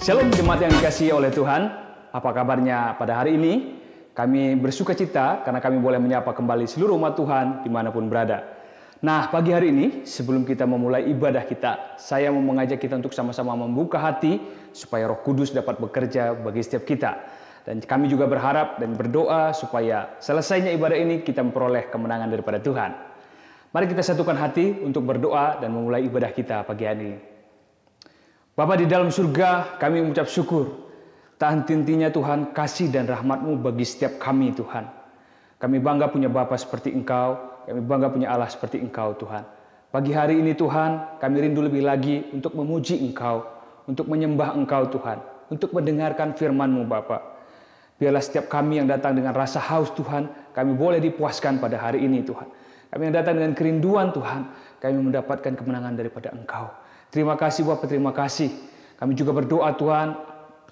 Shalom jemaat yang dikasihi oleh Tuhan. Apa kabarnya pada hari ini? Kami bersuka cita karena kami boleh menyapa kembali seluruh umat Tuhan dimanapun berada. Nah, pagi hari ini sebelum kita memulai ibadah kita, saya mau mengajak kita untuk sama-sama membuka hati supaya Roh Kudus dapat bekerja bagi setiap kita. Dan kami juga berharap dan berdoa supaya selesainya ibadah ini kita memperoleh kemenangan daripada Tuhan. Mari kita satukan hati untuk berdoa dan memulai ibadah kita pagi hari ini. Bapa di dalam surga, kami mengucap syukur. Tak henti-hentinya Tuhan, kasih dan rahmat-Mu bagi setiap kami Tuhan. Kami bangga punya Bapa seperti Engkau, kami bangga punya Allah seperti Engkau Tuhan. Pagi hari ini Tuhan, kami rindu lebih lagi untuk memuji Engkau, untuk menyembah Engkau Tuhan, untuk mendengarkan firman-Mu Bapa. Biarlah setiap kami yang datang dengan rasa haus Tuhan, kami boleh dipuaskan pada hari ini Tuhan. Kami yang datang dengan kerinduan Tuhan, kami mendapatkan kemenangan daripada Engkau. Terima kasih Bapak, terima kasih. Kami juga berdoa Tuhan,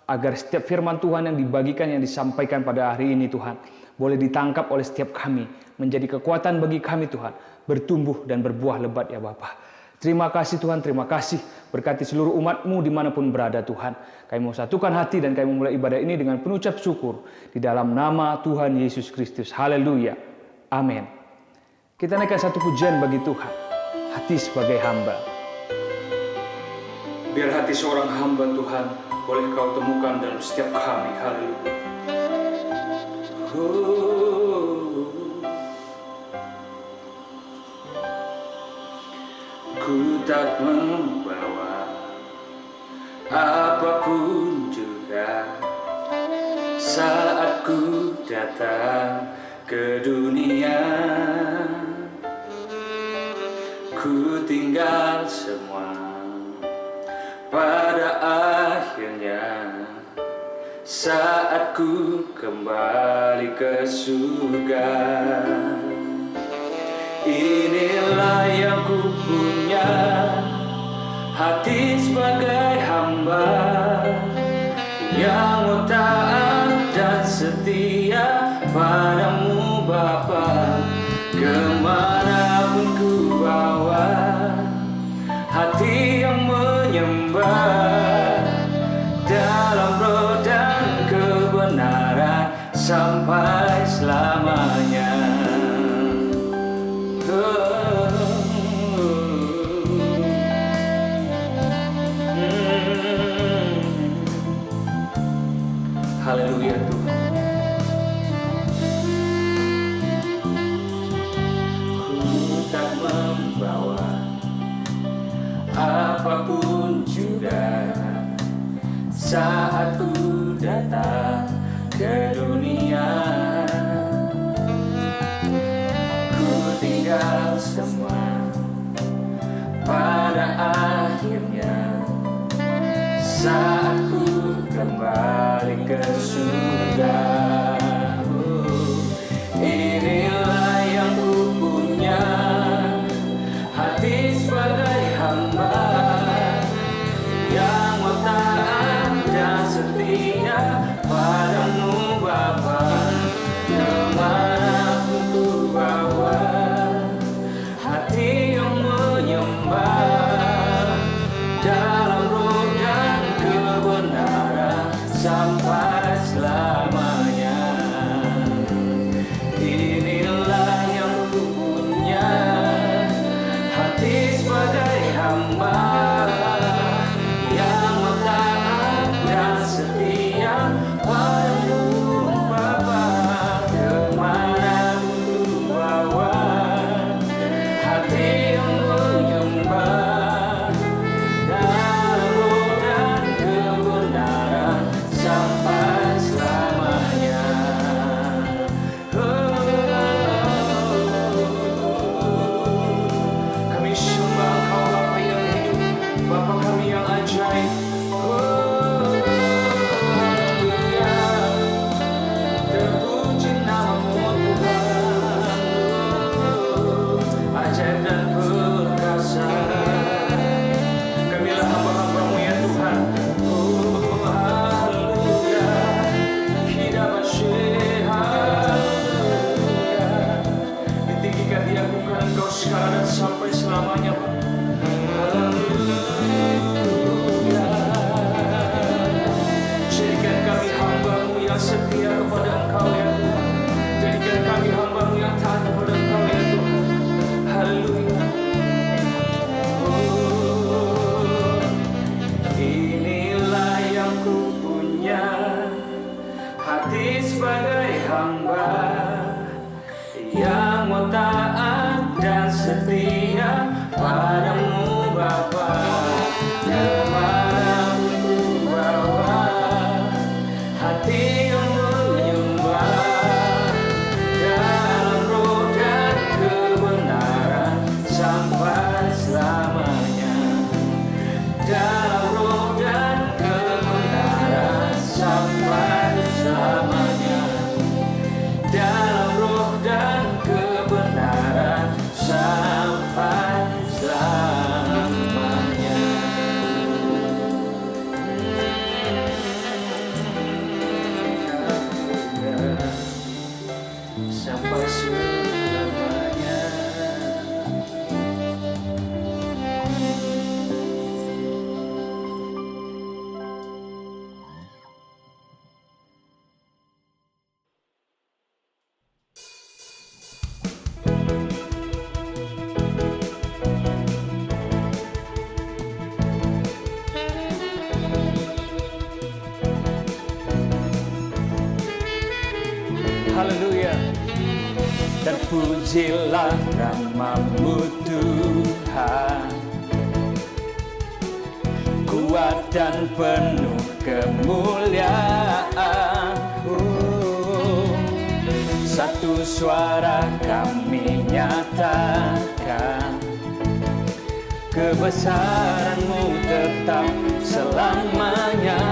agar setiap firman Tuhan yang dibagikan, yang disampaikan pada hari ini Tuhan, boleh ditangkap oleh setiap kami, menjadi kekuatan bagi kami Tuhan, bertumbuh dan berbuah lebat ya Bapak. Terima kasih Tuhan, terima kasih. Berkati seluruh umat-Mu dimanapun berada Tuhan. Kami mau satukan hati dan kami mulai ibadah ini dengan penuh ucap syukur. Di dalam nama Tuhan Yesus Kristus. Haleluya. Amin. Kita naikkan satu pujian bagi Tuhan. Hati sebagai hamba. Biar hati seorang hamba Tuhan boleh Kau temukan dalam setiap kami. Haleluya. Ku tak membawa apapun juga saat ku datang ke dunia. Ku tinggal semua pada akhirnya saat ku kembali ke surga. Inilah yang ku punya, hati sebagai hamba yang taat dan setia padamu Bapa. Kemanapun ku bawa, hati yang menyembah dalam roh dan kebenaran sampai selamanya. Haleluya Tuhan. Ku tak membawa apapun juga saat ku datang ke dunia. Ku tinggal semua pada akhirnya saat ku kembali ke surga. Inilah yang ku punya, hati sebagai hamba yang taat dan setia padamu Bapa. Kemanapun ku bawa, hati yang menyembah dalam roh dan kebenaran sampai selamanya. sebagai hamba yang mau taat dan setia padamu Bapa. Kepada-Mu ku bawa hati yang menyembah dalam roh dan kebenaran sampai selamanya. Dalam roh dan kebenaran sampai selamanya. Dalam roh dan kebenaran sampai selamanya. Sampai selamanya. Haleluya. Dan pujilah nama-Mu Tuhan, kuat dan penuh kemuliaan. Satu suara kami nyatakan, kebesaran-Mu tetap selamanya.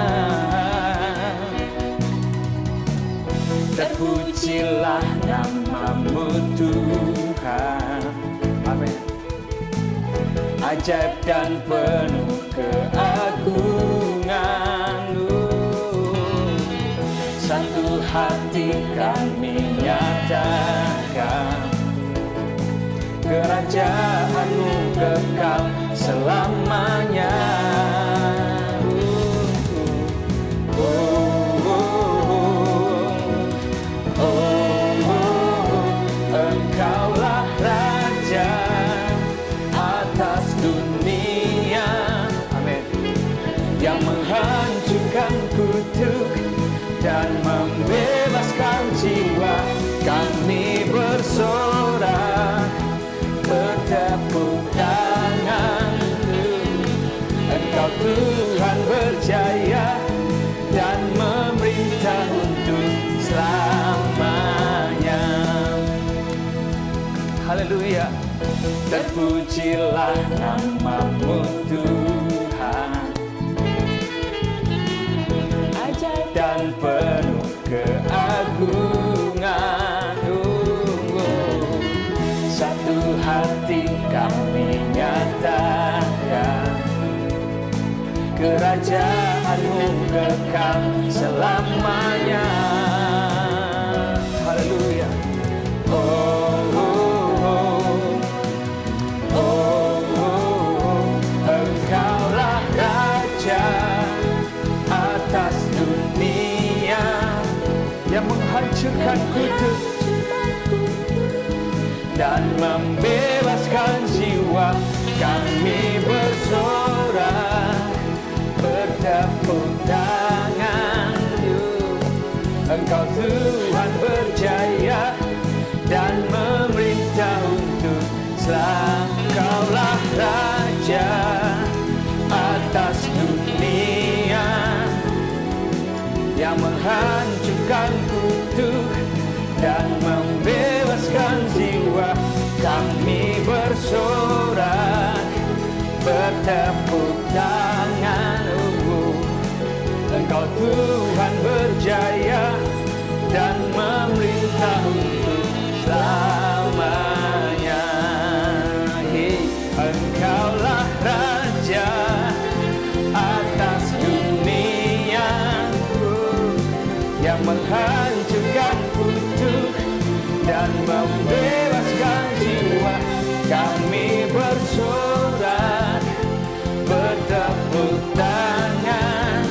Terpujilah nama-Mu Tuhan. Amin. Ajaib dan penuh keagungan-Mu, satu hati kami nyatakan, kerajaan-Mu kekal selamanya. Engkaulah Raja atas dunia, amin, yang menghancurkan kutuk dan membebaskan jiwa. Kami bersorak, bertepuk tangan. Engkau Tuhan berjaya dan memerintah untuk selamanya. Haleluya. Terpujilah nama-Mu Tuhan, ajaib dan penuh keagungan. Satu hati kami nyatakan, kerajaan-Mu kekal selamanya. Haleluya. Engkaulah Raja atas dunia yang menghancurkan kutuk dan membebaskan jiwa. Kami bersorak, bertepuk tangan. Engkau Tuhan berjaya dan memerintah untuk selamanya. Engkaulah Raja atas dunia yang menghancurkan kutuk dan membebaskan jiwa. Kami bersorak, bertepuk tangan. Engkau Tuhan berjaya dan memerintah untuk selamanya. Engkaulah Raja atas dunia yang menghancurkan kutuk dan membebaskan jiwa. Kami bersorak, bertepuk tangan.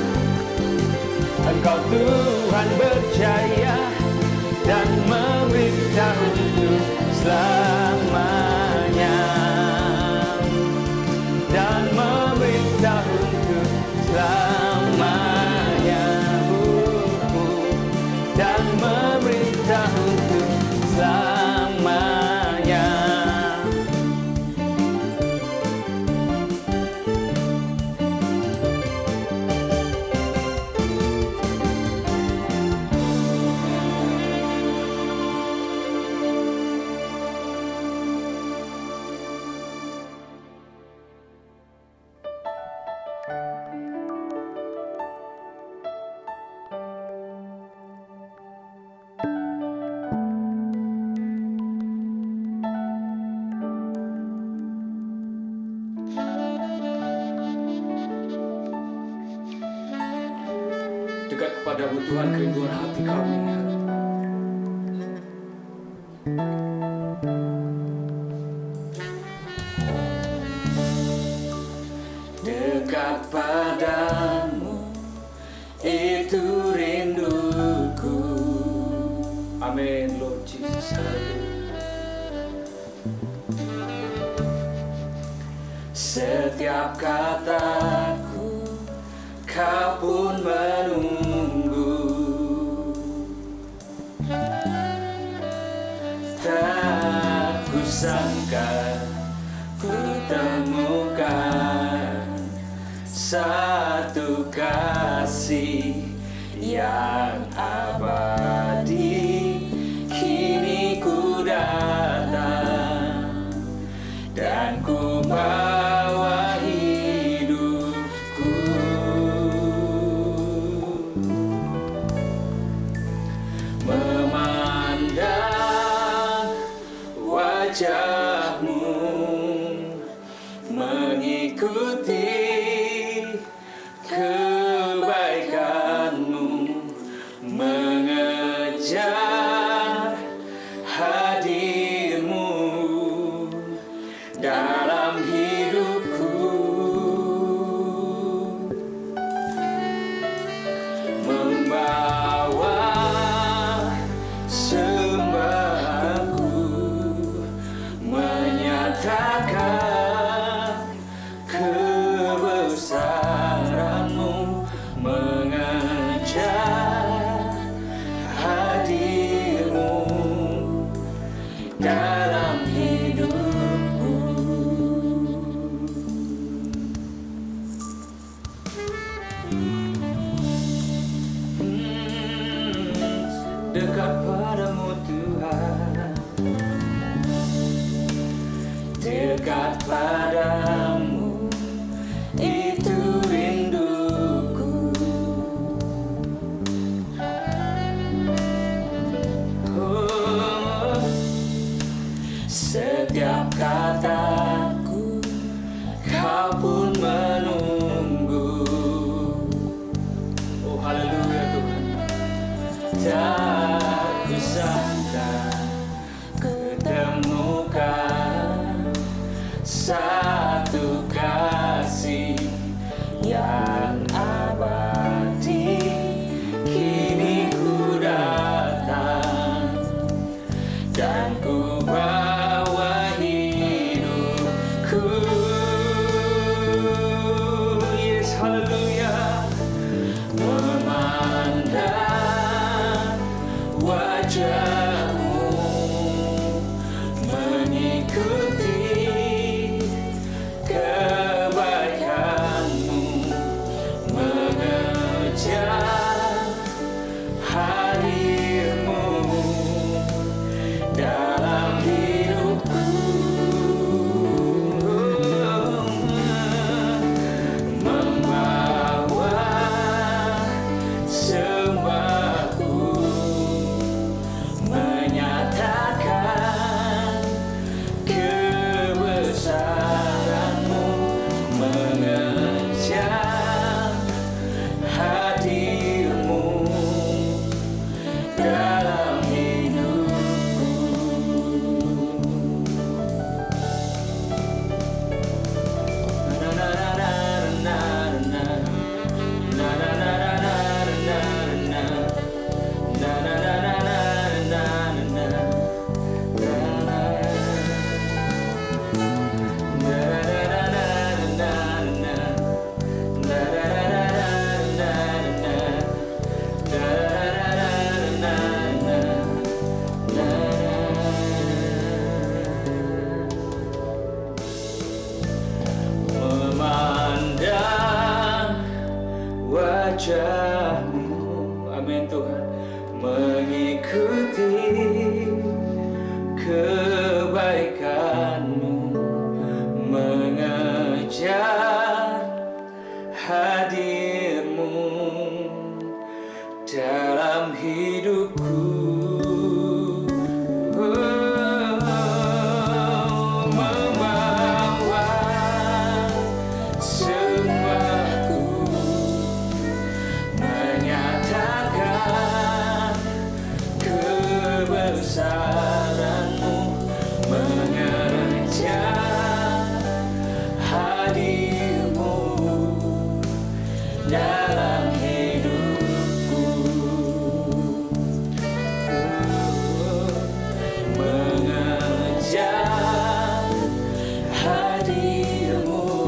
Engkau Tuhan berjaya dan memerintah untuk selamanya. Dan memerintah untuk selamanya. Dan kebutuhan kerinduan hati kami. Dekat padamu, itu rinduku. Amin, Lord Jesus. Setiap kataku, kau pun menunggu. Tak kusangka ku temukan satu kasih yang abadi. Kini ku datang dan ku bawa hidupku. Memandang wajahmu, mengikuti kebaikanmu, mengejar hadirmu dalam hidupku. Membawa sembahku, menyatakan kebesaranmu, mengejar hadirmu dalam hidupku. Dekat padamu Tuhan, dekat padamu, itu rinduku. Oh, setiap kataku, kau pun menunggu. Oh, haleluya Tuhan. Tak kusangka kutemukan satu kasih yang abadi. Kini ku datang dan ku bawa hidupku. Yes, haleluya. Memandang wajahmu, mengikuti kebaikanmu, mengejar hadirmu dalam hidupku. Membawa sembahku, kebesaran-Mu mengejar hadir-Mu dalam hidupku. Mengejar hadir-Mu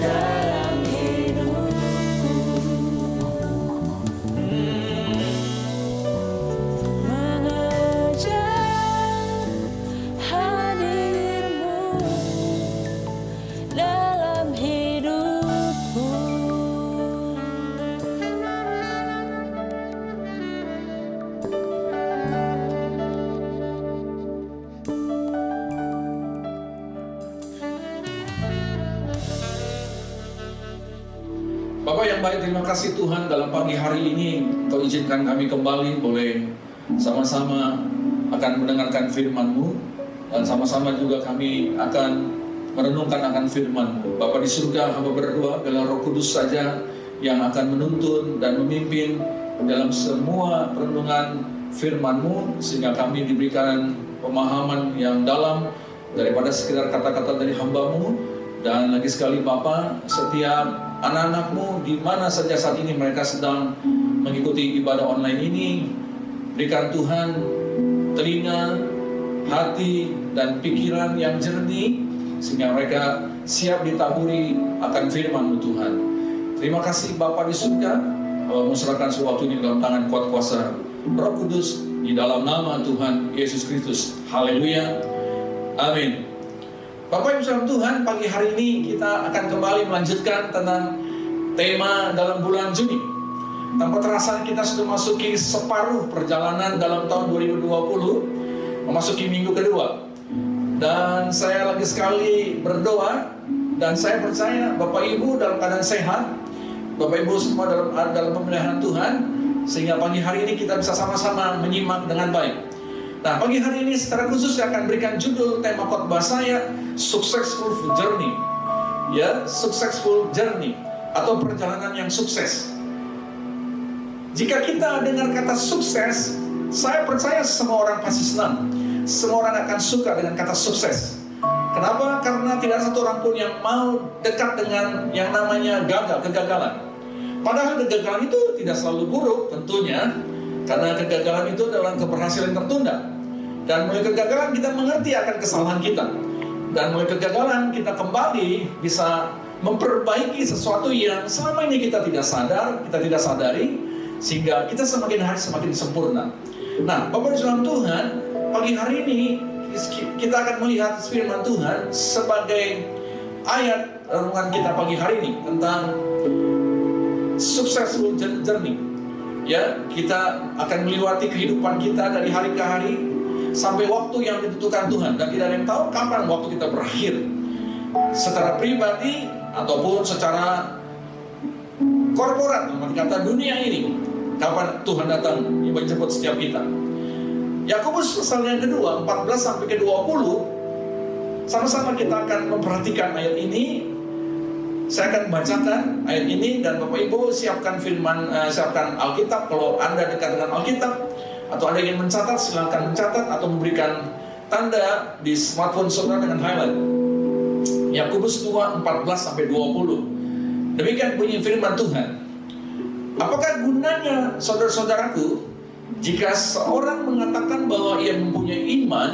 dalam hidupku. Mengejar hadir-Mu dalam hidupku. Bapak yang baik, terima kasih Tuhan dalam pagi hari ini Kau izinkan kami kembali boleh sama-sama akan mendengarkan firman-Mu, dan sama-sama juga kami akan merenungkan akan firman-Mu. Bapa di surga, hamba berdoa biarlah Roh Kudus saja yang akan menuntun dan memimpin dalam semua perenungan firman-Mu, sehingga kami diberikan pemahaman yang dalam daripada sekedar kata-kata dari hamba-Mu. Dan lagi sekali Bapa, setiap anak-anak-Mu di mana saja saat ini mereka sedang mengikuti ibadah online ini, berikan Tuhan telinga, hati, dan pikiran yang jernih, sehingga mereka siap ditaburi akan firman-Mu Tuhan. Terima kasih Bapa di surga, serahkan sesuatu ini dalam tangan kuat kuasa Roh Kudus, di dalam nama Tuhan Yesus Kristus. Haleluya, amin. Bapak Ibu saudara Tuhan, pagi hari ini kita akan kembali melanjutkan tentang tema dalam bulan Juni. Tanpa terasa kita sudah masuki separuh perjalanan dalam tahun 2020, memasuki minggu kedua. Dan saya lagi sekali berdoa, dan saya percaya Bapak Ibu dalam keadaan sehat, Bapak Ibu semua dalam pemeliharaan Tuhan, sehingga pagi hari ini kita bisa sama-sama menyimak dengan baik. Nah, pagi hari ini secara khusus saya akan berikan judul tema khotbah saya, Successful Journey. Ya, Successful Journey atau perjalanan yang sukses. Jika kita dengar kata sukses, saya percaya semua orang pasti senang. Semua orang akan suka dengan kata sukses. Kenapa? Karena tidak ada satu orang pun yang mau dekat dengan yang namanya kegagalan. Padahal kegagalan itu tidak selalu buruk tentunya, karena kegagalan itu adalah keberhasilan tertunda. Dan mulai kegagalan kita mengerti akan kesalahan kita. Dan mulai kegagalan kita kembali bisa memperbaiki sesuatu yang selama ini kita tidak sadari, sehingga kita semakin hari semakin sempurna. Nah, Bapak Ibu Tuhan, pagi hari ini kita akan melihat firman Tuhan sebagai ayat renungan kita pagi hari ini tentang successful journey. Ya, kita akan melewati kehidupan kita dari hari ke hari sampai waktu yang ditentukan Tuhan, dan tidak ada yang tahu kapan waktu kita berakhir, secara pribadi ataupun secara korporat, kata dunia ini, kapan Tuhan datang menjemput setiap kita. Yakobus pasal yang kedua 14 sampai ke 20, sama-sama kita akan memperhatikan ayat ini. Saya akan bacakan ayat ini, dan Bapak Ibu siapkan siapkan Alkitab. Kalau Anda dekat dengan Alkitab atau Anda ingin mencatat, silakan mencatat atau memberikan tanda di smartphone saudara dengan highlight. Yakobus 2 14 sampai 20. Demikian bunyi firman Tuhan. Apakah gunanya saudara-saudaraku jika seorang mengatakan bahwa ia mempunyai iman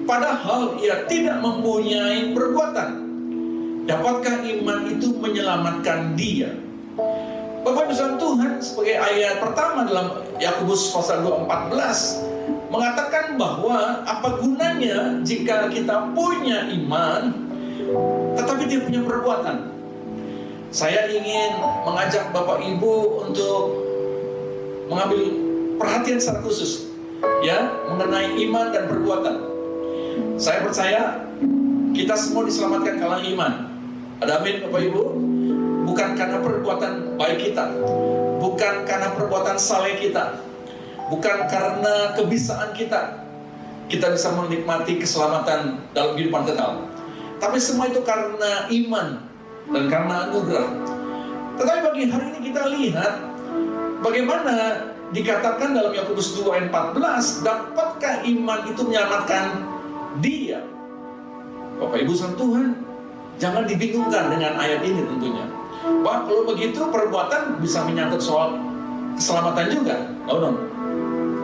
padahal ia tidak mempunyai perbuatan? Dapatkah iman itu menyelamatkan dia? Bapak Ibu Tuhan, sebagai ayat pertama dalam Yakobus pasal 2:14 mengatakan bahwa apa gunanya jika kita punya iman tetapi tidak punya perbuatan. Saya ingin mengajak Bapak Ibu untuk mengambil perhatian secara khusus, ya, mengenai iman dan perbuatan. Saya percaya kita semua diselamatkan karena iman. Ada amin Bapak Ibu? Bukan karena perbuatan baik kita, bukan karena perbuatan saleh kita, bukan karena kebisaan kita bisa menikmati keselamatan dalam kehidupan kekal. Tapi semua itu karena iman dan karena anugerah. Tetapi bagi hari ini kita lihat Bagaimana dikatakan dalam Yakobus 2 ayat 14, dapatkah iman itu menyelamatkan dia? Bapak Ibu saudara Tuhan, jangan dibingungkan dengan ayat ini tentunya. Wah, kalau begitu perbuatan bisa menyangkut soal keselamatan juga. No.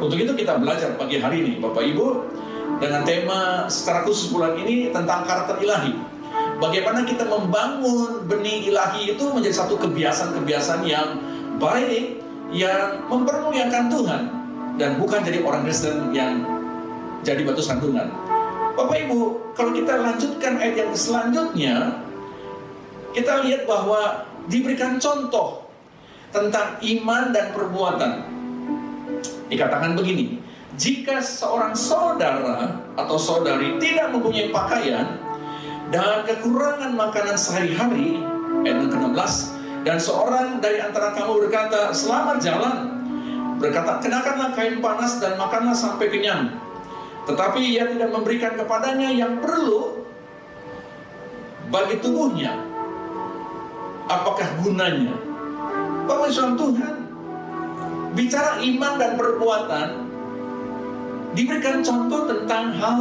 Untuk itu kita belajar pagi hari ini, Bapak Ibu, dengan tema secara khusus bulan ini tentang karakter ilahi. Bagaimana kita membangun benih ilahi itu menjadi satu kebiasaan-kebiasaan yang baik, yang mempermuliakan Tuhan, dan bukan jadi orang Kristen yang jadi batu sandungan. Bapak Ibu, kalau kita lanjutkan ayat yang selanjutnya, kita lihat bahwa diberikan contoh tentang iman dan perbuatan. Dikatakan begini, jika seorang saudara atau saudari tidak mempunyai pakaian dan kekurangan makanan sehari-hari, ayat ke-16, dan seorang dari antara kamu berkata, selamat jalan, berkata, kenakanlah kain panas dan makanlah sampai kenyang, tetapi ia tidak memberikan kepadanya yang perlu bagi tubuhnya, apakah gunanya? Bapak Ibu Tuhan, bicara iman dan perbuatan, diberikan contoh tentang hal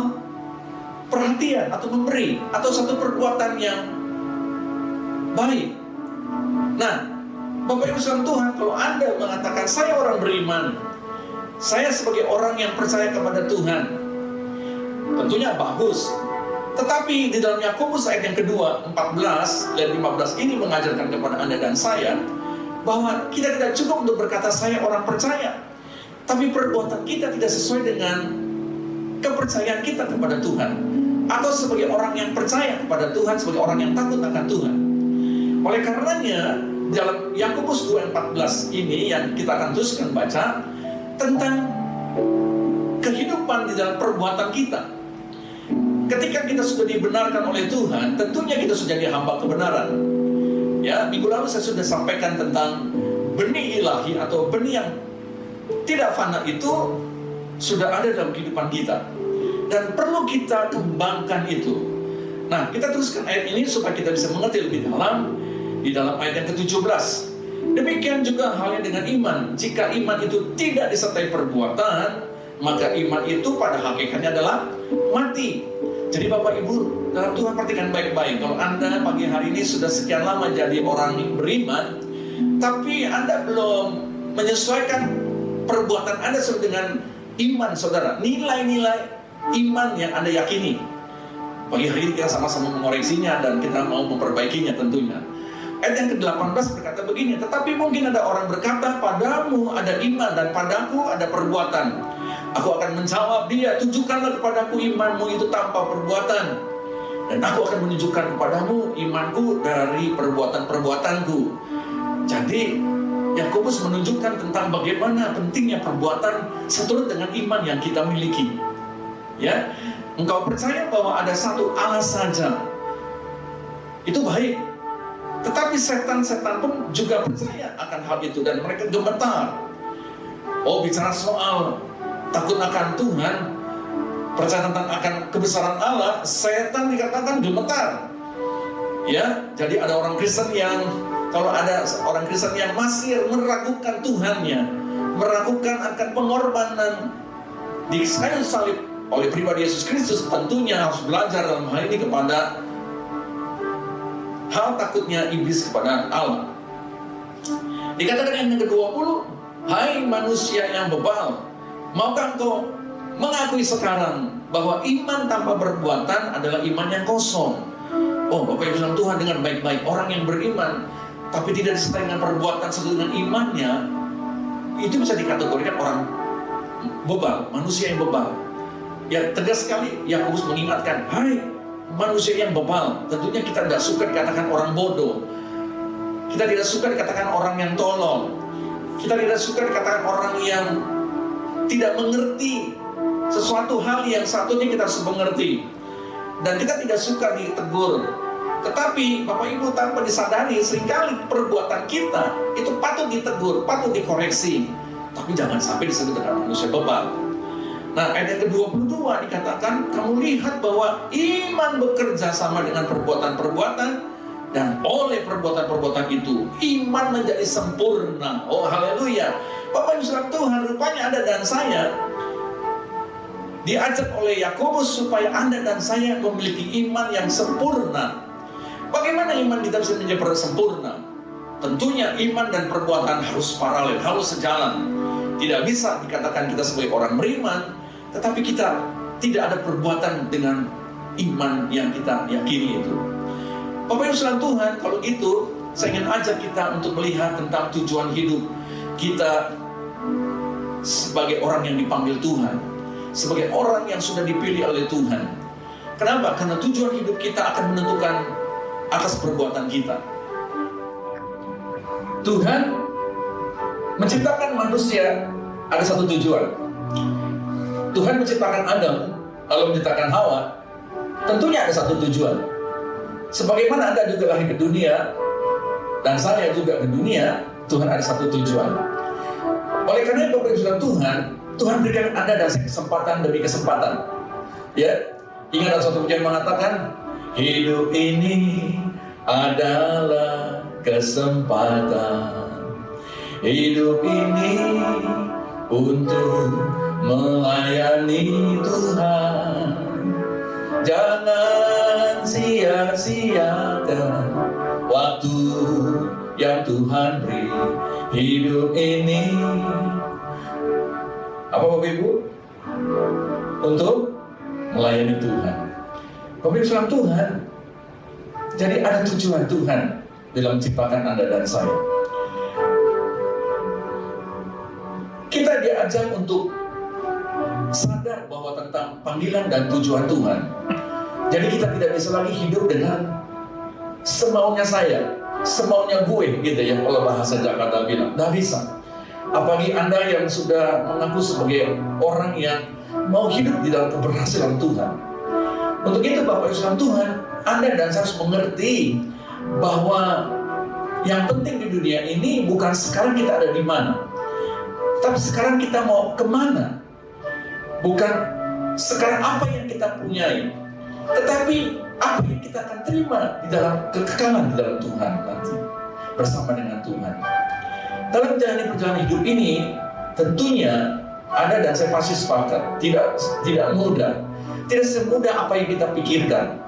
perhatian atau memberi, atau satu perbuatan yang baik. Nah, Bapak Ibu saudara Tuhan, kalau Anda mengatakan saya orang beriman, saya sebagai orang yang percaya kepada Tuhan, tentunya bagus. Tetapi di dalam Yakobus ayat yang kedua 14 dan 15 ini mengajarkan kepada Anda dan saya bahwa kita tidak cukup untuk berkata saya orang percaya, tapi perbuatan kita tidak sesuai dengan kepercayaan kita kepada Tuhan, atau sebagai orang yang percaya kepada Tuhan, sebagai orang yang takut akan Tuhan. Oleh karenanya dalam Yakobus 2:14 ini yang kita akan teruskan baca tentang kehidupan di dalam perbuatan kita. Ketika kita sudah dibenarkan oleh Tuhan, tentunya kita sudah jadi hamba kebenaran. Ya, minggu lalu saya sudah sampaikan tentang benih ilahi atau benih yang tidak fana itu sudah ada dalam kehidupan kita dan perlu kita kembangkan itu. Nah, kita teruskan ayat ini supaya kita bisa mengerti lebih dalam di dalam ayat yang ke-17. Demikian juga halnya dengan iman. Jika iman itu tidak disertai perbuatan, maka iman itu pada hakikatnya adalah mati. Jadi Bapak Ibu dalam Tuhan, perhatikan baik-baik. Kalau Anda pagi hari ini sudah sekian lama jadi orang beriman, tapi Anda belum menyesuaikan perbuatan Anda sesuai dengan iman saudara, nilai-nilai iman yang Anda yakini, pagi hari ini kita sama-sama mengoreksinya dan kita mau memperbaikinya tentunya. Ayat yang ke-18 berkata begini, tetapi mungkin ada orang berkata, padamu ada iman dan padaku ada perbuatan. Aku akan menjawab dia, tunjukkanlah kepadaku imanmu itu tanpa perbuatan, dan aku akan menunjukkan kepadamu imanku dari perbuatan-perbuatanku. Jadi Yakobus menunjukkan tentang bagaimana pentingnya perbuatan seturut dengan iman yang kita miliki. Ya, engkau percaya bahwa ada satu Allah saja, itu baik. Tetapi setan-setan pun juga percaya akan hal itu dan mereka gemetar. Oh, bicara soal takut akan Tuhan, percaya tentang akan kebesaran Allah, setan dikatakan gemetar. Ya, jadi ada orang Kristen yang, kalau ada orang Kristen yang masih meragukan Tuhannya, meragukan akan pengorbanan di kayu salib oleh pribadi Yesus Kristus, tentunya harus belajar dalam hal ini kepada hal takutnya iblis kepada Allah. Dikatakan yang ke-20, hai manusia yang bebal, maukah engkau mengakui sekarang bahwa iman tanpa perbuatan adalah iman yang kosong? Oh, Bapak Ibu saudara Tuhan, dengan baik-baik orang yang beriman tapi tidak disertai dengan perbuatan sesuai dengan imannya, itu bisa dikategorikan orang bebal, manusia yang bebal. Ya, tegas sekali Yakobus mengingatkan, hai manusia yang bebal. Tentunya kita tidak suka dikatakan orang bodoh, kita tidak suka dikatakan orang yang tolol, kita tidak suka dikatakan orang yang tidak mengerti sesuatu hal yang satunya kita harus mengerti, dan kita tidak suka ditegur. Tetapi Bapak Ibu, tanpa disadari seringkali perbuatan kita itu patut ditegur, patut dikoreksi, tapi jangan sampai disebut dengan manusia bebal. Nah, ayat yang ke-22 dikatakan, kamu lihat bahwa iman bekerja sama dengan perbuatan-perbuatan, Dan oleh perbuatan-perbuatan itu, iman menjadi sempurna. Oh haleluya. Bapak Ibu saudara Tuhan, rupanya Anda dan saya diajak oleh Yakobus supaya Anda dan saya memiliki iman yang sempurna. Bagaimana iman kita bisa menjadi sempurna? Tentunya iman dan perbuatan harus paralel, harus sejalan. Tidak bisa dikatakan kita sebagai orang beriman, tetapi kita tidak ada perbuatan dengan iman yang kita yakini itu. Bapak Ibu saudara Tuhan, kalau gitu saya ingin ajak kita untuk melihat tentang tujuan hidup kita sebagai orang yang dipanggil Tuhan, sebagai orang yang sudah dipilih oleh Tuhan. Kenapa? Karena tujuan hidup kita akan menentukan atas perbuatan kita. Tuhan menciptakan manusia ada satu tujuan. Tuhan menciptakan Adam, lalu menciptakan Hawa, tentunya ada satu tujuan. Sebagaimana Anda juga lahir ke dunia, dan saya juga ke dunia, Tuhan ada satu tujuan. Oleh karena itu, Bapak Ibu saudara Tuhan, Tuhan berikan Anda dan saya kesempatan demi kesempatan. Ya, ingat ada suatu pujian mengatakan, hidup ini adalah kesempatan. Hidup ini untuk melayani Tuhan. Jangan sia-siakan waktu yang Tuhan beri. Hidup ini apa Bapak Ibu? Untuk melayani Tuhan. Bapak Ibu saudara Tuhan, jadi ada tujuan Tuhan dalam menciptakan Anda dan saya. Kita diajak untuk sadar bahwa tentang panggilan dan tujuan Tuhan. Jadi kita tidak bisa lagi hidup dengan semaunya saya, semaunya gue, gitu ya, kalau bahasa Jakarta bilang. Tidak bisa. Apalagi Anda yang sudah mengaku sebagai orang yang mau hidup di dalam keberhasilan Tuhan. Untuk itu Bapak Ibu saudara Tuhan, Anda dan saya harus mengerti bahwa yang penting di dunia ini bukan sekarang kita ada di mana, tapi sekarang kita mau kemana. Bukan sekarang apa yang kita punyai, tetapi apa yang kita akan terima di dalam kekekalan di dalam Tuhan nanti bersama dengan Tuhan. Dalam perjalanan hidup ini, tentunya Anda dan saya pasti sepakat, tidak mudah, tidak semudah apa yang kita pikirkan.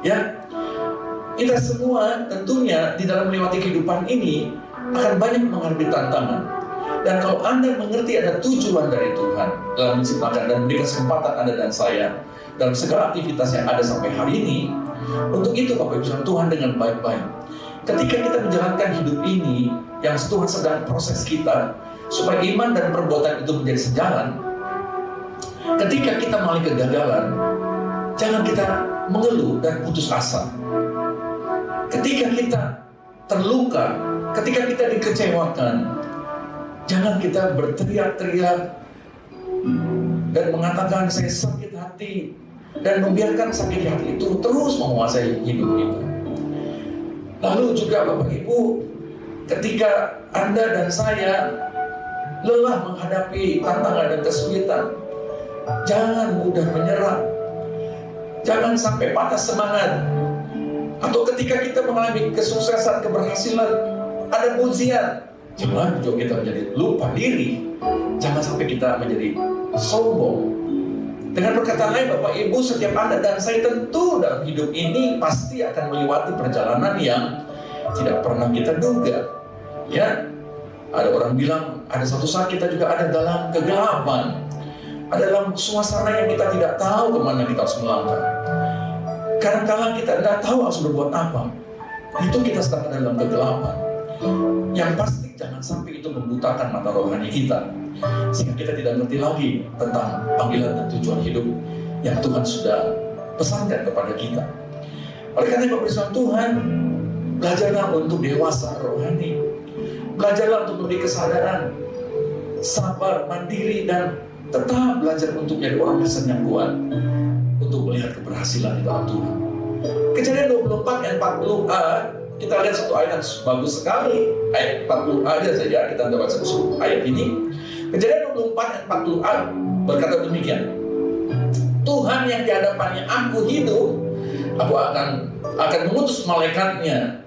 Ya, kita semua tentunya di dalam melewati kehidupan ini akan banyak menghadapi tantangan. Dan kalau Anda mengerti ada tujuan dari Tuhan dalam menciptakan dan memberikan kesempatan Anda dan saya dalam segala aktivitas yang ada sampai hari ini, untuk itu Bapak Ibu saudara Tuhan dengan baik-baik. Ketika kita menjalankan hidup ini yang Tuhan sedang proses kita supaya iman dan perbuatan itu menjadi sejalan, ketika kita mengalami kegagalan, jangan kita mengeluh dan putus asa. Ketika kita terluka, ketika kita dikecewakan, jangan kita berteriak-teriak dan mengatakan saya sakit hati dan membiarkan sakit hati itu terus menguasai hidup kita. Lalu juga Bapak Ibu, ketika Anda dan saya lelah menghadapi tantangan dan kesulitan, jangan mudah menyerah, jangan sampai patah semangat. Atau ketika kita mengalami kesuksesan, keberhasilan, ada pujian, jangan juga kita menjadi lupa diri. Jangan sampai kita menjadi sombong. Dengan perkataan lain Bapak Ibu, setiap Anda dan saya tentu dalam hidup ini pasti akan melewati perjalanan yang tidak pernah kita duga. Ya, ada orang bilang ada suatu saat kita juga ada dalam kegelapan, ada dalam suasana yang kita tidak tahu kemana kita harus melangkah. Kadang-kadang kita tidak tahu harus berbuat apa. Itu kita sedang dalam kegelapan. Yang pasti jangan sampai itu membutakan mata rohani kita, sehingga kita tidak mengerti lagi tentang panggilan dan tujuan hidup yang Tuhan sudah pesankan kepada kita. Oleh karena itu Bapak Ibu Tuhan, belajarlah untuk dewasa rohani, belajarlah untuk memiliki kesadaran, sabar, mandiri, dan tetap belajar untuk menjadi orang Kristen yang kuat untuk melihat keberhasilan di dalam Tuhan. Kejadian 24 ayat 40a, kita lihat satu ayat yang bagus sekali. Ayat 40a aja saja, kita baca ayat ini. Kejadian 24 ayat 40a berkata demikian, Tuhan yang di hadapannya aku hidup Aku akan mengutus malaikatnya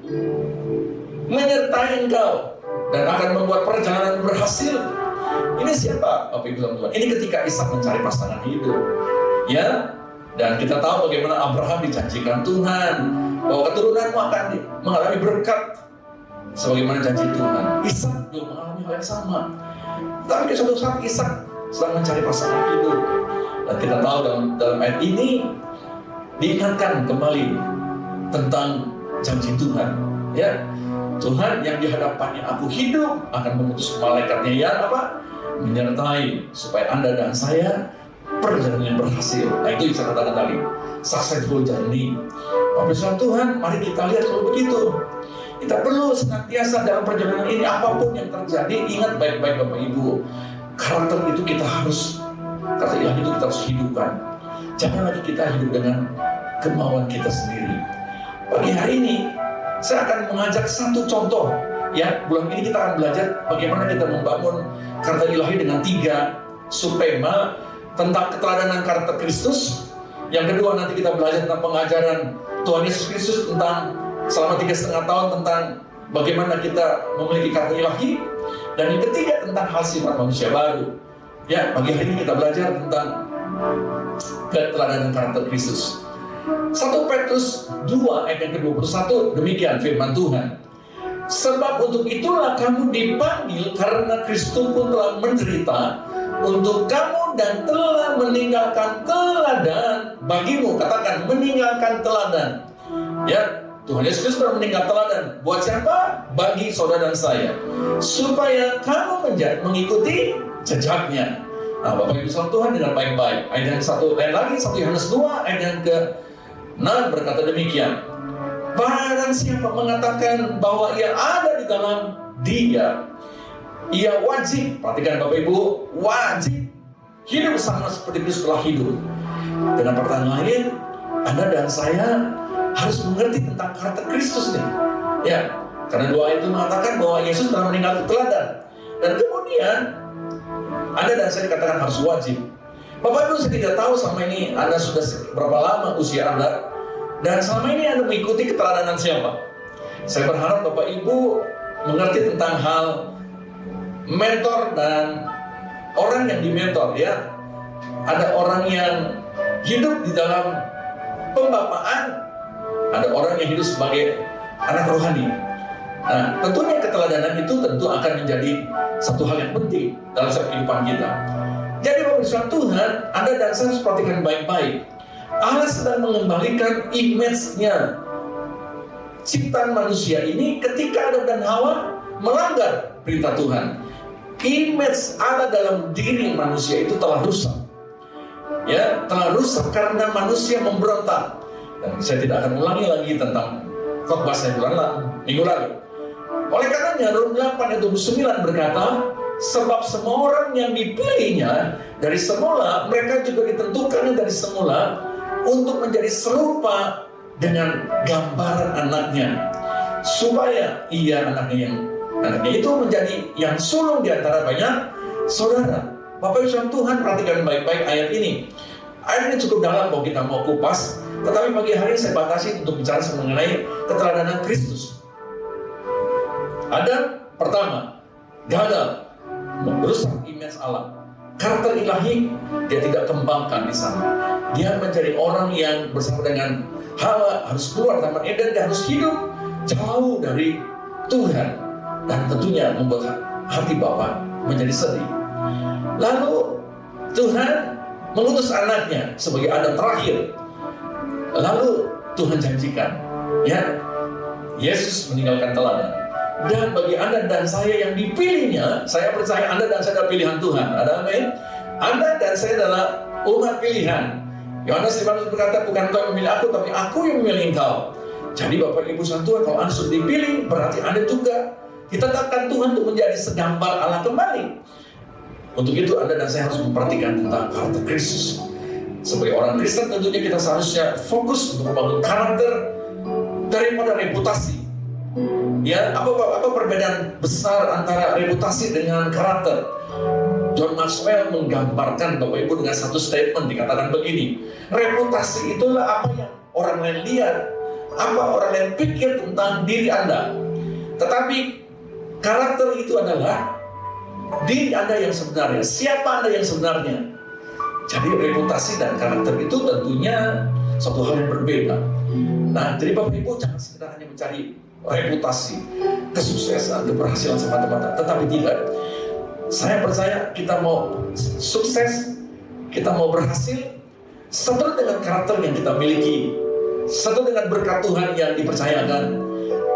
menyertai engkau dan akan membuat perjalanan berhasil. Ini siapa, Bapak Ibu Tuhan? Ini ketika Ishak mencari pasangan hidup, ya. Dan kita tahu bagaimana Abraham dijanjikan Tuhan bahwa keturunanmu akan mengalami berkat sebagaimana janji Tuhan. Ishak juga mengalami hal yang sama. Tapi suatu saat Ishak sedang mencari pasangan hidup, dan kita tahu dalam ayat ini diingatkan kembali tentang janji Tuhan, ya. Tuhan yang di hadapannya aku hidup akan mengutus malaikatnya yang menyertai supaya Anda dan saya perjalanan berhasil. Nah, itu bisa katakan tadi successful journey. Bapak Tuhan, mari kita lihat kalau begitu. Kita perlu senantiasa dalam perjalanan ini, apapun yang terjadi, ingat baik-baik Bapak Ibu, karakter itu kita harus, kata ilahi itu kita harus hidupkan. Jangan lagi kita hidup dengan kemauan kita sendiri. Pagi hari ini saya akan mengajak satu contoh, ya. Bulan ini kita akan belajar bagaimana kita membangun karakter ilahi dengan 3 subtema tentang keteladanan karakter Kristus. Yang kedua, nanti kita belajar tentang pengajaran Tuhan Yesus Kristus tentang selama 3,5 tahun tentang bagaimana kita memiliki karakter ilahi. Dan yang ketiga tentang hal sifat manusia baru. Ya, pagi hari ini kita belajar tentang keteladanan karakter Kristus. 1 Petrus 2 ayat yang ke-21, demikian firman Tuhan. Sebab untuk itulah kamu dipanggil, karena Kristus pun telah menderita untuk kamu dan telah meninggalkan teladan bagimu. Katakan, meninggalkan teladan. Ya, Tuhan Yesus telah meninggalkan teladan. Buat siapa? Bagi saudara dan saya, supaya kamu mengikuti jejaknya. Nah, Bapak Ibu saudara Tuhan, dengan baik-baik. Ayat yang lagi 1 Yohanes 2 ayat yang ke-6 berkata demikian. Barang siapa mengatakan bahwa ia ada di dalam Dia, ia wajib, perhatikan Bapak Ibu, wajib hidup sama seperti Kristus telah hidup. Dengan perkataan lain, Anda dan saya harus mengerti tentang karakter Kristus nih. Ya, karena doa itu mengatakan bahwa Yesus telah meninggalkan teladan. Dan kemudian Anda dan saya dikatakan harus wajib. Bapak Ibu, saya tidak tahu selama ini Anda sudah berapa lama usia Anda, dan selama ini Anda mengikuti keteladanan siapa. Saya berharap Bapak Ibu mengerti tentang hal mentor dan orang yang dimentor, ya. Ada orang yang hidup di dalam pembapaan, ada orang yang hidup sebagai anak rohani. Nah, tentunya keteladanan itu tentu akan menjadi satu hal yang penting dalam kehidupan kita. Jadi Bapak Tuhan, Anda dan saya harus perhatikan baik-baik. Allah sedang mengembalikan image-nya ciptaan manusia ini ketika Adam dan Hawa melanggar perintah Tuhan. Image Allah dalam diri manusia itu telah rusak. Ya, telah rusak karena manusia memberontak. Dan saya tidak akan ulangi lagi tentang khotbah saya minggu lalu. Oleh karenanya Rom 8 ayat 29 berkata, sebab semua orang yang dipilihnya dari semula, mereka juga ditentukan dari semula untuk menjadi serupa dengan gambaran anaknya, supaya anaknya itu menjadi yang sulung di antara banyak saudara. Bapak Ibu Tuhan, perhatikan baik-baik ayat ini. Ayat ini cukup dalam kalau kita mau kupas, tetapi pagi hari saya batasi untuk bicara mengenai keteladanan Kristus. Adam pertama gagal merusak image Allah. Karakter ilahi dia tidak kembangkan di sana. Dia menjadi orang yang bersama dengan Hawa harus keluar Taman Eden, dia harus hidup jauh dari Tuhan, dan tentunya membuat hati Bapa menjadi sedih. Lalu Tuhan mengutus anaknya sebagai anak terakhir. Lalu Tuhan janjikan, ya, Yesus meninggalkan teladan. Dan bagi Anda dan saya yang dipilihnya, saya percaya Anda dan saya adalah pilihan Tuhan. Ada amin? Anda dan saya adalah umat pilihan. Yohanes 15 berkata, bukan engkau yang memilih aku, tapi aku yang memilih engkau. Jadi Bapak Ibu Tuhan, kalau Anda sudah dipilih, berarti Anda juga ditetapkan Tuhan untuk menjadi segambar Allah kembali. Untuk itu Anda dan saya harus memperhatikan tentang karakter Kristus. Sebagai orang Kristen tentunya kita seharusnya fokus untuk membangun karakter daripada reputasi. Ya, apa perbedaan besar antara reputasi dengan karakter? John Maxwell menggambarkan Bapak Ibu dengan satu statement, dikatakan begini, reputasi itulah apa yang orang lain lihat, apa orang lain pikir tentang diri Anda. Tetapi karakter itu adalah diri Anda yang sebenarnya, siapa Anda yang sebenarnya. Jadi reputasi dan karakter itu tentunya satu hal yang berbeda. Nah, jadi Bapak Ibu jangan sekedar hanya mencari reputasi, kesuksesan, keberhasilan semata-mata, tetapi tidak. Saya percaya kita mau sukses, kita mau berhasil, satu dengan karakter yang kita miliki, satu dengan berkat Tuhan yang dipercayakan,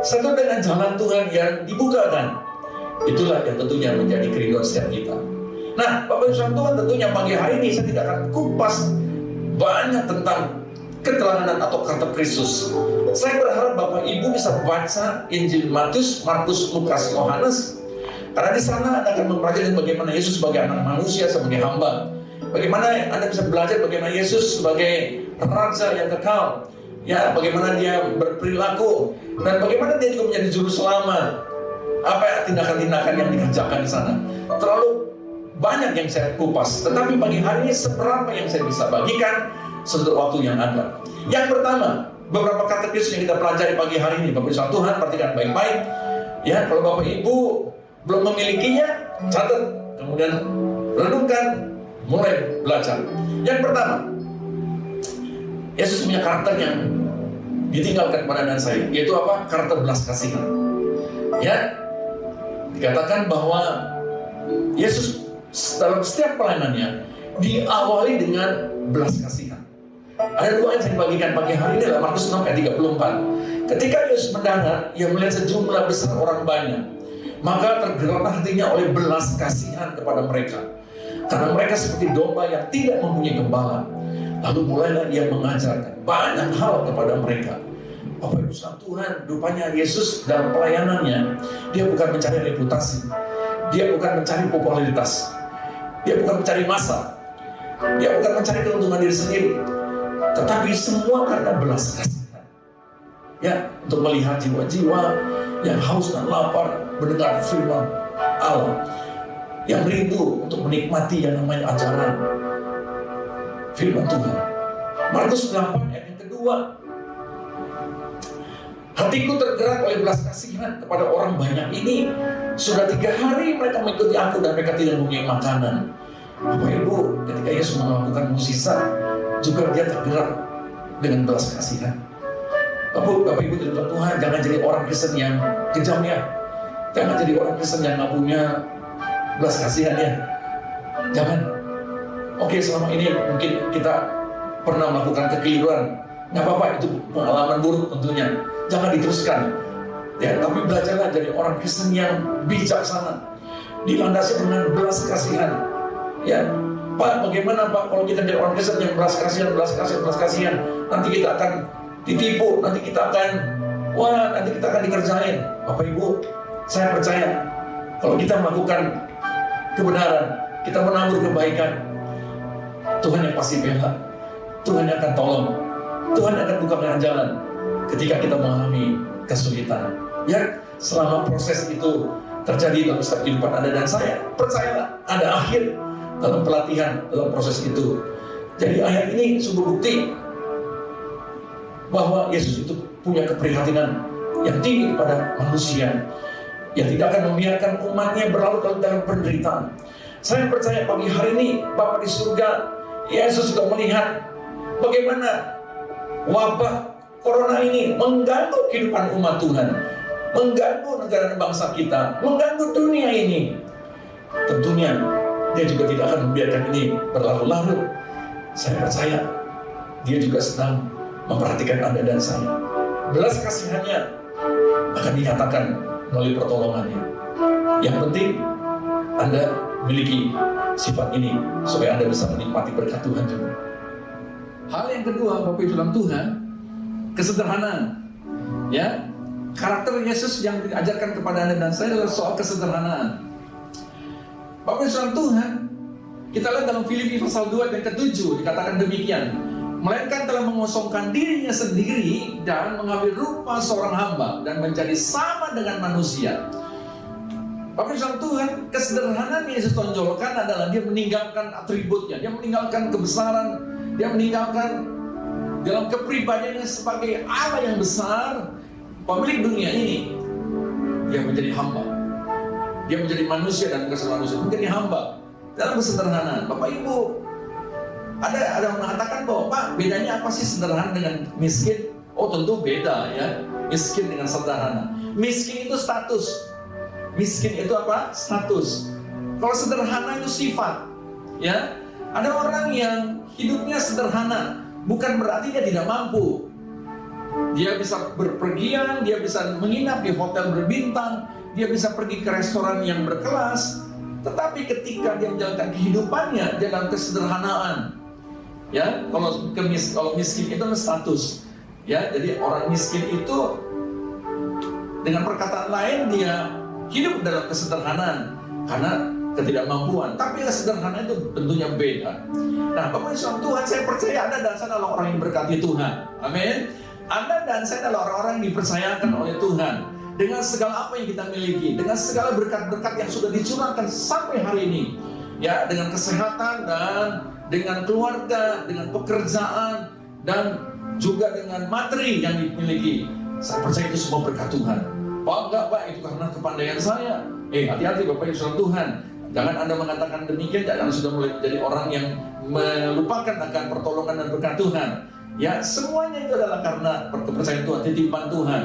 satu dengan jalan Tuhan yang dibukakan. Itulah yang tentunya menjadi kerinduan setiap kita. Nah, Bapak Ibu saudara Tuhan, tentunya pagi hari ini saya tidak akan kupas banyak tentang keteladanan atau karakter Kristus. Saya berharap Bapak Ibu bisa baca Injil Matius, Markus, Lukas, Yohanes, karena di sana Anda akan mempelajari bagaimana Yesus sebagai anak manusia, sebagai hamba. Bagaimana Anda bisa belajar bagaimana Yesus sebagai Raja yang kekal, ya, bagaimana dia berperilaku, dan bagaimana dia juga menjadi juru selamat. Apa tindakan-tindakan yang dikerjakan di sana. Terlalu banyak yang saya kupas, tetapi pagi hari ini seberapa yang saya bisa bagikan sesudah waktu yang ada. Yang pertama, beberapa kata Kristus yang kita pelajari pagi hari ini. Bapak Ibu Tuhan, perhatikan baik-baik. Ya, kalau Bapak Ibu belum memilikinya, catat, kemudian renungkan, mulai belajar. Yang pertama, Yesus punya karakter yang ditinggalkan pada dan saya, yaitu apa? Karakter belas kasihan. Ya, dikatakan bahwa Yesus dalam setiap pelayanannya diawali dengan belas kasihan. Ada dua yang saya bagikan pagi hari ini adalah Markus 6 ayat 34. Ketika Yesus mendengar, ia melihat sejumlah besar orang banyak, maka tergeraklah hatinya oleh belas kasihan kepada mereka, karena mereka seperti domba yang tidak mempunyai gembala. Lalu mulailah ia mengajarkan banyak hal kepada mereka. Bapak Ibu saudara Tuhan, rupanya Yesus dalam pelayanannya, dia bukan mencari reputasi, dia bukan mencari popularitas, dia bukan mencari massa, dia bukan mencari keuntungan diri sendiri, tetapi semua karena belas kasihan. Ya, untuk melihat jiwa-jiwa yang haus dan lapar mendengar firman Allah, yang rindu untuk menikmati yang namanya ajaran firman Tuhan. Markus 8 ayat yang kedua. Hatiku tergerak oleh belas kasihan kepada orang banyak ini. Sudah 3 hari mereka mengikuti aku dan mereka tidak mempunyai makanan. Bapak Ibu, ketika Yesus melakukan mukjizat, juga dia tergerak dengan belas kasihan. Bapak Ibu dari Tuhan, jangan jadi orang Kristen yang kejam ya. Jangan jadi orang Kristen yang nggak punya belas kasihan ya. Jangan. Oke, selama ini mungkin kita pernah melakukan kekeliruan. Nggak apa-apa, itu pengalaman buruk tentunya. Jangan diteruskan. Ya, tapi belajarlah jadi orang Kristen yang bijaksana, dilandasi dengan belas kasihan. Ya, Pak, bagaimana Pak kalau kita jadi orang Kristen yang belas kasihan, nanti kita akan ditipu, nanti kita akan dikerjain. Bapak Ibu, saya percaya kalau kita melakukan kebenaran, kita menabur kebaikan, Tuhan yang pasti bela, Tuhan yang akan tolong, Tuhan akan bukakan jalan ketika kita mengalami kesulitan. Ya, selama proses itu terjadi dalam setiap kehidupan Anda dan saya, percayalah ada akhir dalam pelatihan, dalam proses itu. Jadi ayat ini sungguh bukti bahwa Yesus itu punya keprihatinan yang tinggi kepada manusia, yang tidak akan membiarkan umatnya berlarut dalam penderitaan. Saya percaya pagi hari ini Bapa di surga, Yesus sudah melihat bagaimana wabah Corona ini mengganggu kehidupan umat Tuhan, mengganggu negara dan bangsa kita, mengganggu dunia ini. Tentunya dia juga tidak akan membiarkan ini berlarut-larut. Saya percaya dia juga sedang memperhatikan Anda dan saya. Belas kasihannya akan dinyatakan melalui pertolongannya. Yang penting Anda miliki sifat ini supaya Anda bisa menikmati berkat Tuhan juga. Hal yang kedua, Bapak Ibu dalam Tuhan, kesederhanaan. Ya, karakter Yesus yang diajarkan kepada Anda dan saya adalah soal kesederhanaan. Bapak Ibu dalam Tuhan, kita lihat dalam Filipi pasal 2 dan ke-7 dikatakan demikian. Melainkan telah mengosongkan dirinya sendiri dan mengambil rupa seorang hamba dan menjadi sama dengan manusia. Bapak Ibu dalam Tuhan, kesederhanaan yang Yesus tonjolkan adalah dia meninggalkan atributnya, dia meninggalkan kebesaran, dia meninggalkan dalam kepribadiannya sebagai Allah yang besar, pemilik dunia ini, dia menjadi hamba. Dia menjadi manusia dan bukan manusia, menjadi hamba dalam kesederhanaan. Bapak Ibu, ada yang mengatakan bahwa Pak, bedanya apa sih sederhana dengan miskin? Oh tentu beda ya, miskin dengan sederhana. Miskin itu status. Miskin itu apa? Status. Kalau sederhana itu sifat. Ya, ada orang yang hidupnya sederhana, bukan berarti dia tidak mampu. Dia bisa berpergian, dia bisa menginap di hotel berbintang, dia bisa pergi ke restoran yang berkelas. Tetapi ketika dia menjalankan kehidupannya dalam kesederhanaan, ya, kalau miskin itu status. Ya, jadi orang miskin itu dengan perkataan lain dia hidup dalam kesederhanaan karena ketidakmampuan. Tapi kesederhanaan itu tentunya beda. Nah, Bapak Ibu Tuhan, saya percaya Anda dan saya adalah orang yang berkati Tuhan. Amin. Anda dan saya adalah orang-orang yang dipercayakan oleh Tuhan dengan segala apa yang kita miliki, dengan segala berkat-berkat yang sudah dicurahkan sampai hari ini. Ya, dengan kesehatan dan dengan keluarga, dengan pekerjaan dan juga dengan materi yang dimiliki. Saya percaya itu semua berkat Tuhan. Pak, enggak Pak, itu karena kepandaian saya. Hati-hati Bapak Ibu Tuhan. Jangan Anda mengatakan demikian, jangan sudah mulai jadi orang yang melupakan akan pertolongan dan berkat Tuhan. Ya, semuanya itu adalah karena kepercayaan Tuhan, titipan Tuhan.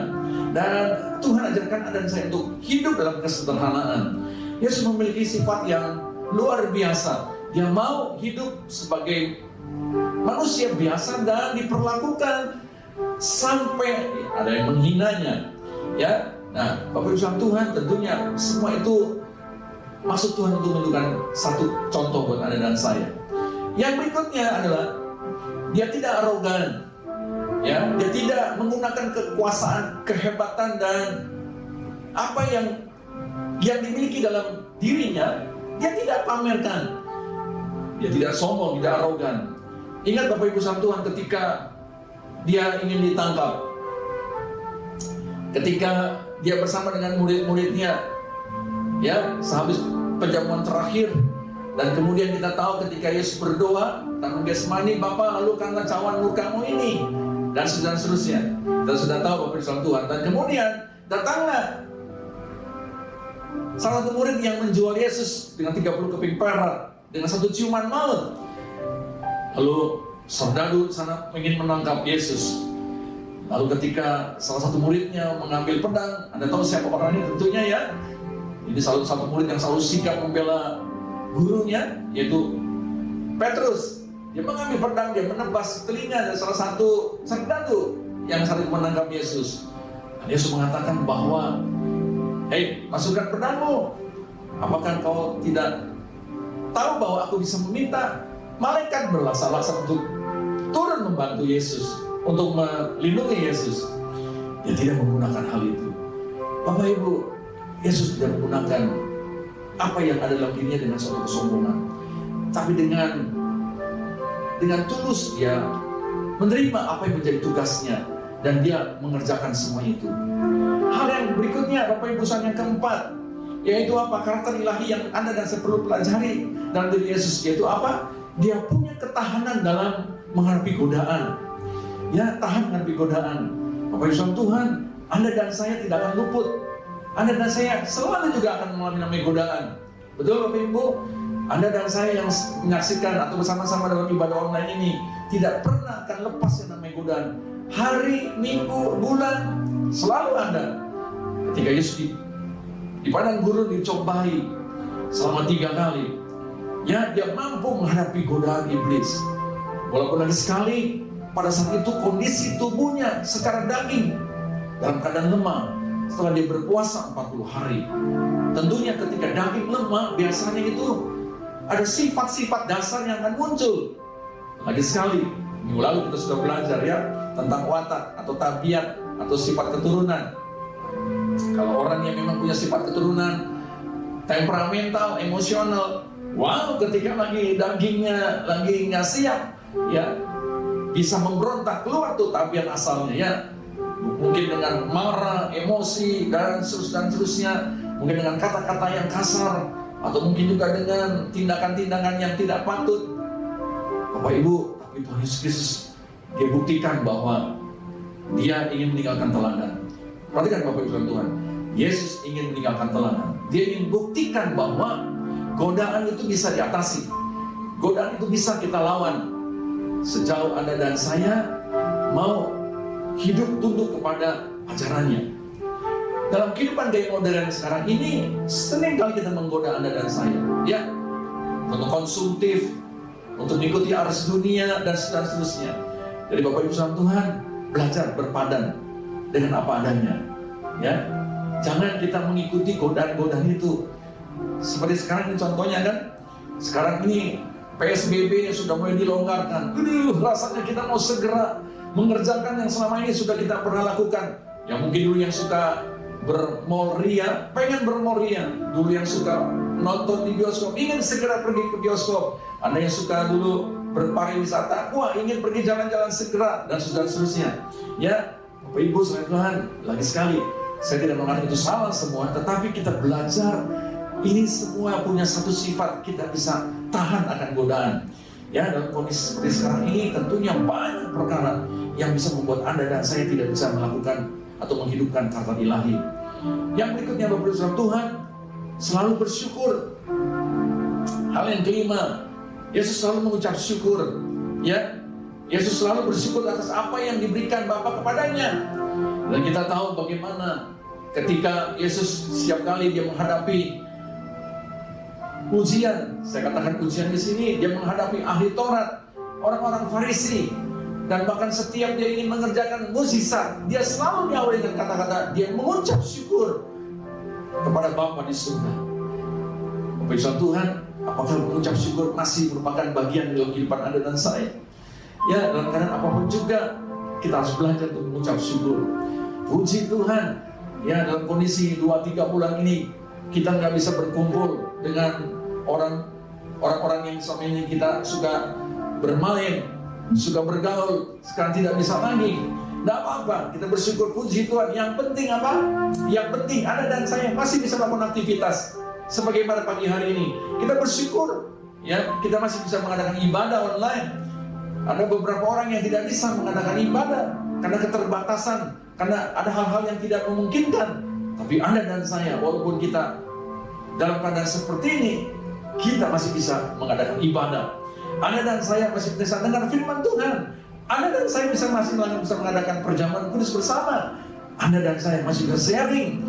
Dan Tuhan ajarkan Anda dan saya untuk hidup dalam kesederhanaan. Yesus memiliki sifat yang luar biasa. Dia mau hidup sebagai manusia biasa dan diperlakukan sampai ada yang menghinanya. Ya, nah, Bapak Ibu Tuhan, tentunya semua itu maksud Tuhan untuk menunjukkan satu contoh buat Anda dan saya. Yang berikutnya adalah dia tidak arogan, ya, dia tidak menggunakan kekuasaan, kehebatan dan apa yang dia dimiliki dalam dirinya, dia tidak pamerkan. Dia tidak sombong, tidak arogan. Ingat Bapak Ibu Tuhan, ketika dia ingin ditangkap, ketika dia bersama dengan murid-muridnya, ya, sehabis perjamuan terakhir, dan kemudian kita tahu ketika Yesus berdoa tentang Getsemani, Bapa, lalukanlah cawan lukamu ini, dan seterusnya. Kita sudah tahu Bapak Ibu Tuhan. Dan kemudian datanglah salah satu murid yang menjual Yesus dengan 30 keping perak, dengan satu ciuman maut. Lalu serdadu sana ingin menangkap Yesus. Lalu ketika salah satu muridnya mengambil pedang, Anda tahu siapa orang ini tentunya ya. Ini salah satu murid yang selalu sigap membela gurunya, yaitu Petrus. Dia mengambil pedang, dia menebas telinga dari salah satu serdadu yang saat itu menangkap Yesus. Dan Yesus mengatakan bahwa, hei, masukkan pedangmu. Apakah kau tidak tahu bahwa aku bisa meminta malaikat berlaksa-laksa untuk turun membantu Yesus, untuk melindungi Yesus? Dia tidak menggunakan hal itu. Bapak Ibu, Yesus tidak menggunakan apa yang ada dalam dirinya dengan suatu kesombongan, tapi dengan tulus dia menerima apa yang menjadi tugasnya dan dia mengerjakan semua itu. Hal yang berikutnya, Bapak Ibu, yang keempat, yaitu apa? Karakter ilahi yang Anda dan saya perlu pelajari dalam diri Yesus, yaitu apa? Dia punya ketahanan dalam menghadapi godaan. Ya, tahan menghadapi godaan. Bapak Ibu Tuhan, Anda dan saya tidak akan luput. Anda dan saya selalu juga akan mengalami godaan. Betul Bapak Ibu? Anda dan saya yang menyaksikan atau bersama-sama dalam ibadah online ini tidak pernah akan lepas yang namanya godaan. Hari, minggu, bulan, selalu ada. Ketika Yesus di padang gurun dicobai selama 3 kali, ya, dia mampu menghadapi godaan iblis. Walaupun lagi sekali pada saat itu kondisi tubuhnya secara daging dalam keadaan lemah setelah dia berpuasa 40 hari. Tentunya ketika daging lemah, biasanya itu ada sifat-sifat dasar yang akan muncul. Lagi sekali, minggu lalu kita sudah belajar ya tentang watak atau tabiat atau sifat keturunan. Kalau orang yang memang punya sifat keturunan temperamental, emosional, wow, ketika lagi dagingnya lagi nggak siap, ya, bisa memberontak, keluar tuh tabiat asalnya ya. Mungkin dengan marah, emosi, dan seterusnya. Mungkin dengan kata-kata yang kasar, atau mungkin juga dengan tindakan-tindakan yang tidak patut. Bapak Ibu, tapi Tuhan Yesus Kristus dia buktikan bahwa dia ingin meninggalkan teladan. Perhatikan Bapak Ibu Tuhan, Yesus ingin meninggalkan teladan. Dia ingin buktikan bahwa godaan itu bisa diatasi. Godaan itu bisa kita lawan. Sejauh Anda dan saya mau hidup tunduk kepada ajarannya. Dalam kehidupan gaya modern sekarang ini, sering kali kita menggoda Anda dan saya. Ya, untuk konsumtif, untuk mengikuti arus dunia, dan seterusnya. Jadi Bapak Ibu Tuhan, belajar berpadan dengan apa adanya. Ya, jangan kita mengikuti godaan-godaan itu. Seperti sekarang ini contohnya kan, sekarang ini PSBB sudah mulai dilonggarkan. Rasanya kita mau segera mengerjakan yang selama ini sudah kita pernah lakukan. Yang mungkin dulu yang suka bermall ria, pengen bermall ria. Dulu yang suka nonton di bioskop, ingin segera pergi ke bioskop. Anda yang suka dulu berpariwisata, wah ingin pergi jalan-jalan segera, dan seterusnya. Ya, Bapak Ibu sekalian Tuhan, lagi sekali, saya tidak mengatakan itu salah semua, tetapi kita belajar. Ini semua punya satu sifat, kita bisa tahan akan godaan. Ya, dalam kondisi seperti sekarang ini tentunya banyak perkara yang bisa membuat Anda dan saya tidak bisa melakukan atau menghidupkan karakter ilahi. Yang berikutnya Bapak Ibu Tuhan, selalu bersyukur. Hal yang kelima, Yesus selalu mengucap syukur. Ya, Yesus selalu bersyukur atas apa yang diberikan Bapa kepadanya. Dan kita tahu bagaimana ketika Yesus setiap kali dia menghadapi ujian, saya katakan ujian di sini, dia menghadapi ahli Taurat, orang-orang Farisi, dan bahkan setiap dia ingin mengerjakan mukjizat, dia selalu diawali dengan kata-kata dia mengucap syukur kepada Bapa di surga. Bapak Ibu Tuhan, apakah mengucap syukur masih merupakan bagian dalam kehidupan Anda dan saya? Ya, dalam keadaan apapun juga kita harus belajar untuk mengucap syukur. Puji Tuhan, ya dalam kondisi 2-3 bulan ini kita nggak bisa berkumpul dengan orang-orang yang selama ini kita suka bermain, suka bergaul, sekarang tidak bisa lagi. Tidak apa-apa, kita bersyukur, puji Tuhan. Yang penting apa? Yang penting Anda dan saya masih bisa melakukan aktivitas sebagaimana pagi hari ini. Kita bersyukur, ya kita masih bisa mengadakan ibadah online. Ada beberapa orang yang tidak bisa mengadakan ibadah karena keterbatasan, karena ada hal-hal yang tidak memungkinkan. Tapi Anda dan saya, walaupun kita dalam keadaan seperti ini, kita masih bisa mengadakan ibadah. Anda dan saya masih bisa dengar firman Tuhan. Anda dan saya masih bisa mengadakan perjamuan kudus bersama. Anda dan saya masih bisa sharing,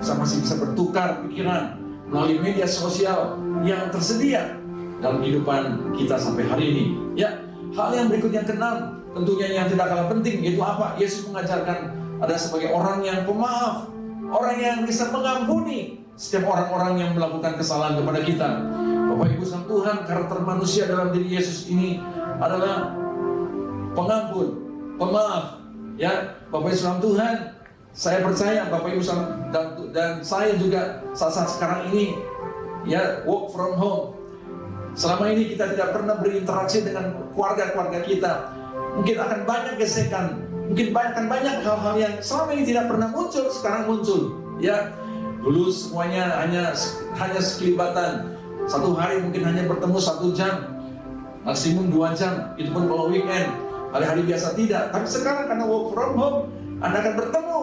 masih bisa bertukar pikiran melalui media sosial yang tersedia dalam kehidupan kita sampai hari ini. Ya, hal yang berikutnya keenam, tentunya yang tidak kalah penting, yaitu apa? Yesus mengajarkan ada sebagai orang yang pemaaf, orang yang bisa mengampuni setiap orang-orang yang melakukan kesalahan kepada kita. Bapak Ibu sekalian Tuhan, karakter manusia dalam diri Yesus ini adalah pengampun, pemaaf. Ya, Bapak Ibu sekalian Tuhan, saya percaya Bapak Ibu dan saya juga saat-saat sekarang ini, ya work from home. Selama ini kita tidak pernah berinteraksi dengan keluarga-keluarga kita. Mungkin akan banyak gesekan, mungkin akan banyak hal-hal yang selama ini tidak pernah muncul, sekarang muncul. Ya, dulu semuanya hanya sekelibatan. Satu hari mungkin hanya bertemu 1 jam, maksimum 2 jam, itu pun kalau weekend. Hari-hari biasa tidak. Tapi sekarang karena work from home, Anda akan bertemu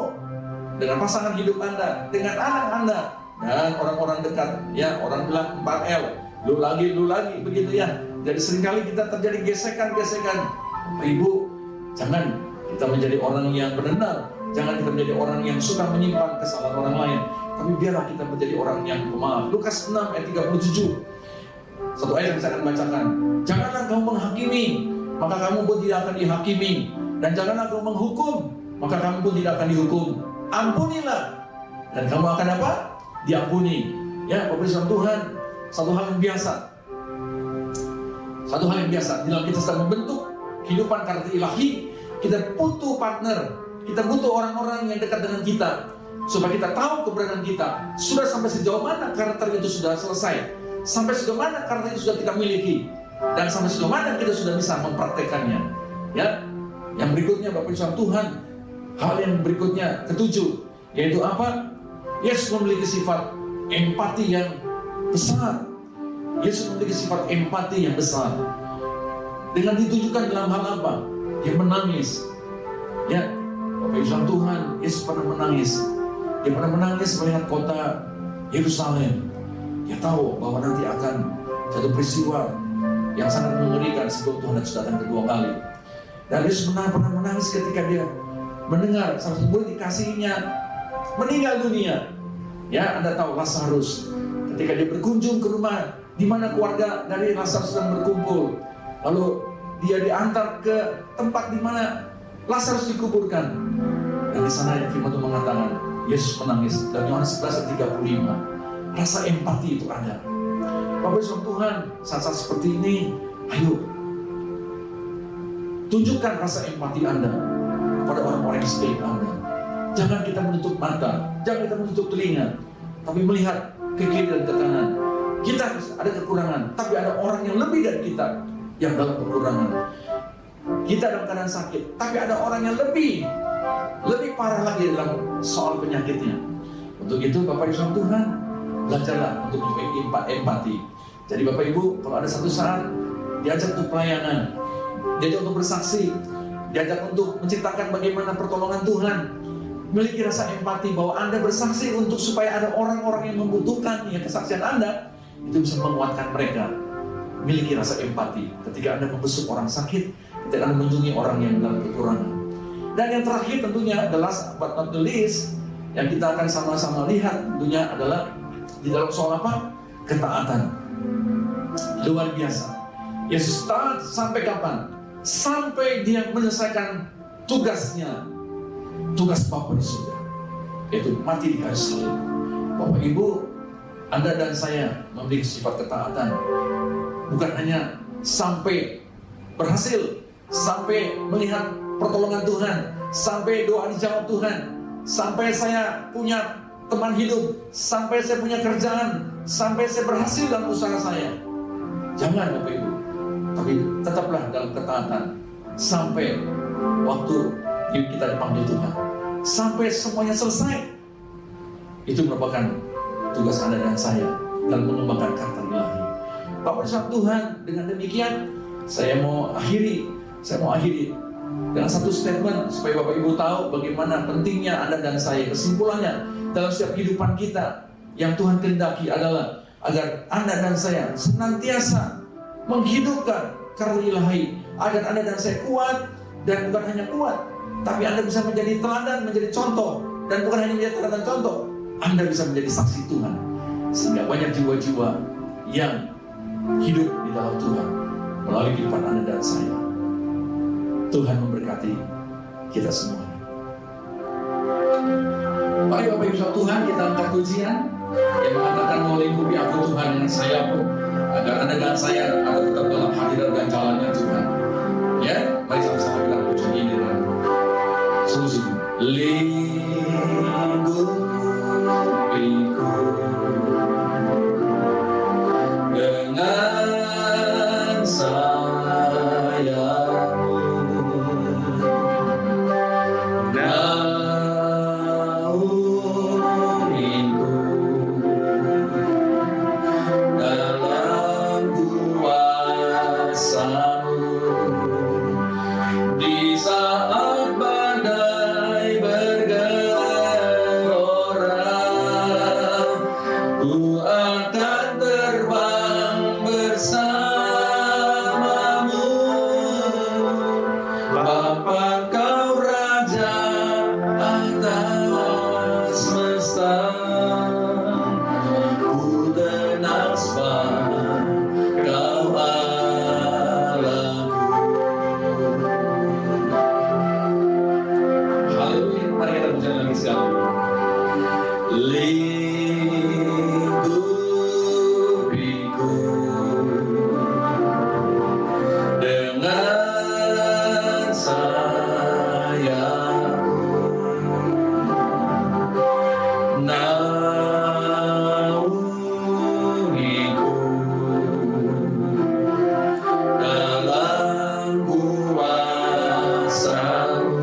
dengan pasangan hidup Anda, dengan anak Anda, dan orang-orang dekat. Ya, orang bilang 4L, lu lagi, begitu ya. Jadi seringkali kita terjadi gesekan-gesekan. Ibu, jangan kita menjadi orang yang benar. Jangan kita menjadi orang yang suka menyimpan kesalahan orang lain. Tapi biarlah kita menjadi orang yang pemaaf. Lukas 6 ayat 37. Satu ayat yang saya akan bacakan. Janganlah kamu menghakimi, maka kamu pun tidak akan dihakimi. Dan janganlah kamu menghukum, maka kamu pun tidak akan dihukum. Ampunilah, dan kamu akan apa? Diampuni. Ya, Bapak Ibu Tuhan, satu hal yang biasa. Satu hal yang biasa. Dalam kita sedang membentuk kehidupan karakter ilahi, kita butuh partner. Kita butuh orang-orang yang dekat dengan kita, supaya kita tahu keberadaan kita. Sudah sampai sejauh mana karakter itu sudah selesai, sampai sejauh mana karakter itu sudah kita miliki, dan sampai sejauh mana kita sudah bisa mempraktekannya. Ya, yang berikutnya Bapak Ibu Tuhan, hal yang berikutnya ketujuh, yaitu apa? Yesus memiliki sifat empati yang besar. Yesus memiliki sifat empati yang besar. Dengan ditujukan dalam hal apa? Dia menangis. Ya, Bapak Ibu saudara Tuhan, Yesus pernah menangis. Dia pernah menangis melihat kota Yerusalem. Dia tahu bahwa nanti akan satu peristiwa yang sangat mengerikan sebelum Tuhan Yesus datang kedua kali. Dan Yesus pernah menangis ketika dia mendengar salah satu murid dikasihinya meninggal dunia. Ya, Anda tahu Lazarus. Ketika dia berkunjung ke rumah di mana keluarga dari Lazarus sedang berkumpul, lalu dia diantar ke tempat di mana Lazarus dikuburkan. Dan di sana firman Tuhan mengatakan Yesus menangis. Dan Yohanes 11 ayat 35. Rasa empati itu ada. Bapak Ibu Tuhan, saat-saat seperti ini, ayo tunjukkan rasa empati Anda kepada orang-orang yang sekeliling Anda. Jangan kita menutup mata, jangan kita menutup telinga, tapi melihat ke kiri dan ke kanan. Kita ada kekurangan, tapi ada orang yang lebih dari kita yang dalam kekurangan. Kita dalam keadaan sakit, tapi ada orang yang lebih parah lagi dalam soal penyakitnya. Untuk itu Bapak Ibu Tuhan, belajarlah untuk memiliki empati. Jadi Bapak Ibu, kalau ada satu saat diajak untuk pelayanan, diajak untuk bersaksi, diajak untuk menceritakan bagaimana pertolongan Tuhan, memiliki rasa empati bahwa Anda bersaksi untuk supaya ada orang-orang yang membutuhkan ya kesaksian Anda, itu bisa menguatkan mereka. Miliki rasa empati ketika Anda membesuk orang sakit, ketika Anda mengunjungi orang yang dalam kekurangan. Dan yang terakhir tentunya, the last but not the least, yang kita akan sama-sama lihat tentunya adalah di dalam soal apa? Ketaatan. Luar biasa. Yesus taat sampai kapan? Sampai dia menyelesaikan tugasnya, tugas Bapa di surga, yaitu mati di kayu salib. Bapak Ibu, Anda dan saya memiliki sifat ketaatan, bukan hanya sampai berhasil, sampai melihat pertolongan Tuhan, sampai doa dijawab Tuhan, sampai saya punya teman hidup, sampai saya punya kerjaan, sampai saya berhasil dalam usaha saya. Jangan Bapak Ibu, tapi tetaplah dalam ketaatan sampai waktu kita dipanggil Tuhan, sampai semuanya selesai. Itu merupakan tugas Anda dan saya dalam mengembangkan karakter ilahi. Bapak Ibu Tuhan, dengan demikian saya mau akhiri dengan satu statement supaya Bapak Ibu tahu bagaimana pentingnya Anda dan saya. Kesimpulannya, dalam setiap kehidupan kita yang Tuhan kehendaki adalah agar Anda dan saya senantiasa menghidupkan karakter ilahi, agar Anda dan saya kuat, dan bukan hanya kuat, tapi Anda bisa menjadi teladan, menjadi contoh, dan bukan hanya menjadi teladan contoh, Anda bisa menjadi saksi Tuhan, sehingga banyak jiwa-jiwa yang hidup di dalam Tuhan melalui kehidupan Anda dan saya. Tuhan memberkati kita semua. Mari Bapak Ibu Tuhan, kita angkat pujian yang mengatakan melingkupi aku Tuhan dengan sayapmu, agar Anda dan saya ada tetap dalam hadirat dan jalannya Tuhan. Ya, mari sama-sama kita pujian ini dengan sungguh-sungguh. Lingkupiku dengan sayapmu, naungiku dalam kuasa-Mu di saat badai bergelora. Ku akan terbang bersamamu, Bapa Kau Raja atas semesta. Ku tenang sebab Kau Allahku. Haleluya, mari kita pujian lagi sekali. Lingkupiku dengan sayapmu, naungiku dalam kuasa-Mu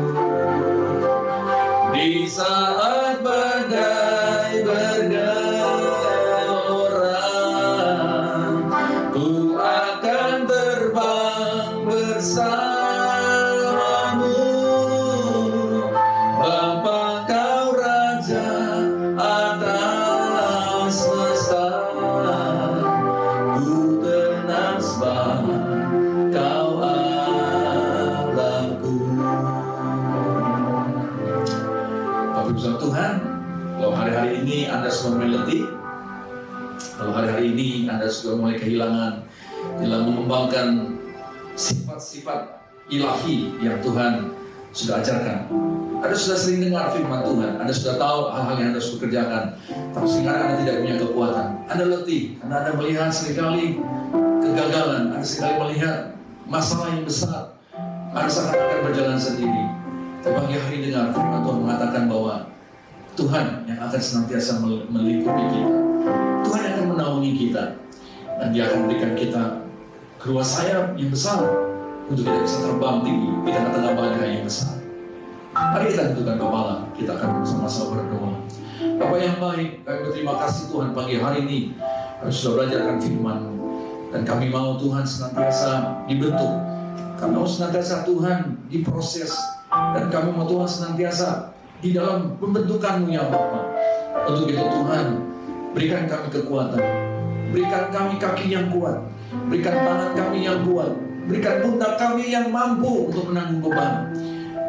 di saat badai bergelora. Ku akan terbang bersama hari ini Anda sudah mulai letih, kalau hari-hari ini Anda sudah mulai kehilangan dalam mengembangkan sifat-sifat ilahi yang Tuhan sudah ajarkan. Anda sudah sering dengar firman Tuhan, Anda sudah tahu hal-hal yang Anda harus kerjakan, tapi sekarang Anda tidak punya kekuatan. Anda letih, karena Anda melihat seringkali kegagalan, Anda seringkali melihat masalah yang besar, Anda seakan-akan berjalan sendiri. Tapi pagi hari dengar firman Tuhan mengatakan bahwa Tuhan yang akan senantiasa melingkupi kita, Tuhan yang akan menaungi kita, dan Dia akan berikan kita keluar sayap yang besar untuk kita bisa terbang tinggi di tengah-tengah badai yang besar. Mari kita tentukan kepala, kita akan bersama-sama berdoa. Bapa yang baik, kami berterima kasih Tuhan pagi hari ini kami sudah belajarkan firman-Mu, dan kami mau Tuhan senantiasa dibentuk, kami mau senantiasa Tuhan diproses, dan kami mau Tuhan senantiasa di dalam pembentukan-Mu ya Bapa. Untuk itu Tuhan, berikan kami kekuatan, berikan kami kaki yang kuat, berikan tangan kami yang kuat, berikan pundak kami yang mampu untuk menanggung beban,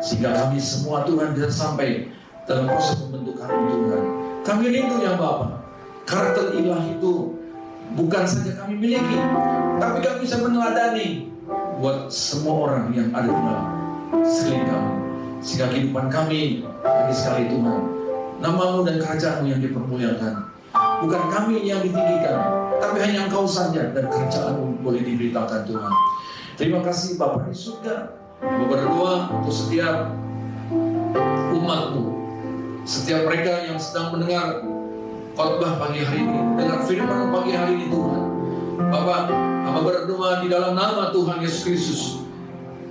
sehingga kami semua Tuhan bisa sampai dalam proses pembentukan Tuhan. Kami rindu ya Bapa, karakter ilahi itu bukan saja kami miliki, tapi kami bisa meneladani buat semua orang yang ada di dalam sekeliling kami, sehingga kehidupan kami bagi sekali Tuhan, nama-Mu dan kerajaan-Mu yang dipermuliakan. Bukan kami yang ditinggikan, tapi hanya Engkau saja, dan kerajaan-Mu boleh diberitakan Tuhan. Terima kasih Bapa di surga. Kami berdoa untuk setiap umat-Mu, setiap mereka yang sedang mendengar khotbah pagi hari ini, dengar firman pagi hari ini Tuhan. Bapak, kami berdoa di dalam nama Tuhan Yesus Kristus,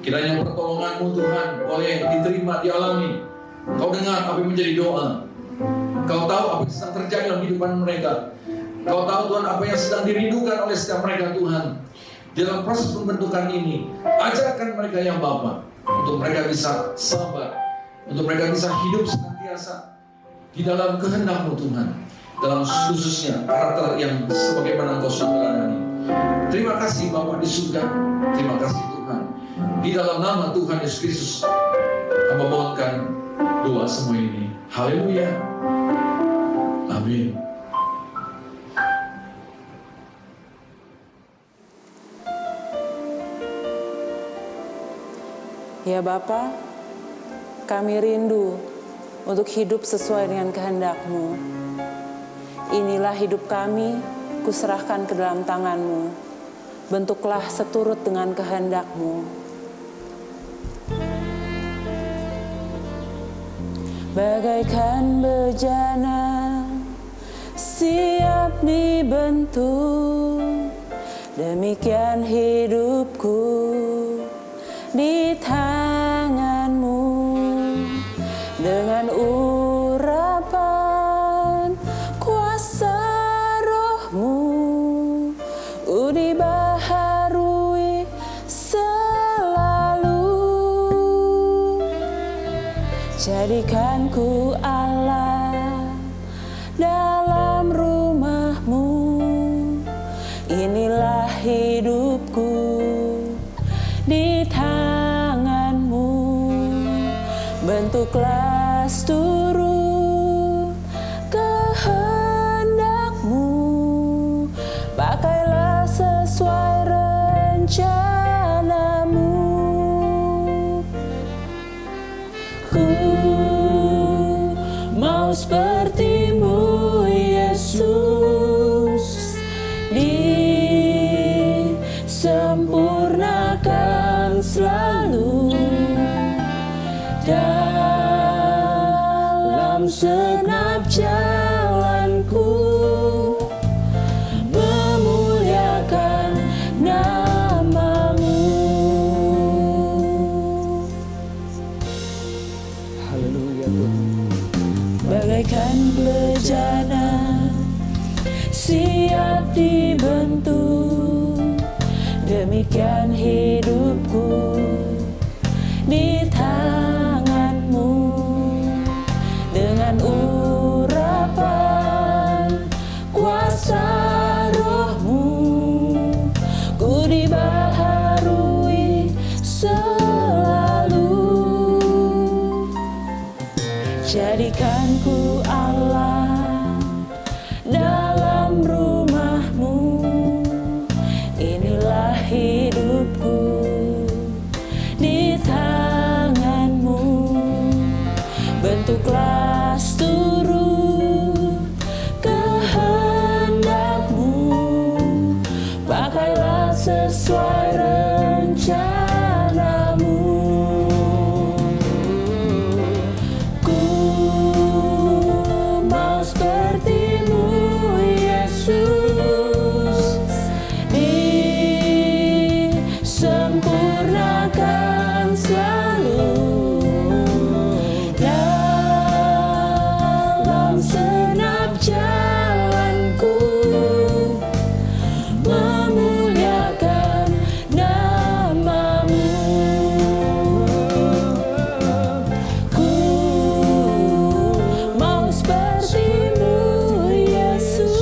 kiranya pertolongan-Mu Tuhan boleh diterima, dialami. Kau dengar apa yang menjadi doa, Kau tahu apa yang sedang terjadi dalam kehidupan mereka, Kau tahu Tuhan apa yang sedang dirindukan oleh setiap mereka Tuhan. Dalam proses pembentukan ini, ajarkan mereka yang Bapa, untuk mereka bisa sabar, untuk mereka bisa hidup senantiasa di dalam kehendak-Mu Tuhan, dalam khususnya karakter yang sebagaimana Engkau sudah teladani. Terima kasih Bapa di surga, terima kasih Tuhan. Di dalam nama Tuhan Yesus Kristus, kami mohonkan doa semua ini. Haleluya. Amin. Ya Bapa, kami rindu untuk hidup sesuai dengan kehendak-Mu. Inilah hidup kami, kuserahkan ke dalam tangan-Mu. Bentuklah seturut dengan kehendak-Mu. Bagaikan bejana siap dibentuk, demikian hidupku di tangan-Mu. Dengan urapan kuasa Roh-Mu, ku dibaharui selalu. Jadikan ku Allah dalam rumah-Mu. Inilah hidupku di tangan-Mu. Bentuklah seturut kehendak-Mu. Pakailah sesuai rencana-Mu. Ku mau seperti-Mu Yesus, disempurnakan selalu dalam segenap jalanku, memuliakan nama-Mu. Haleluya Tuhan. Bagaikan bejana siap dibentuk, demikian hidupku di tangan-Mu. Dengan urapan sempurnakan selalu dalam senap jalanku, memuliakan namamu. Ku mau seperti-Mu Yesus,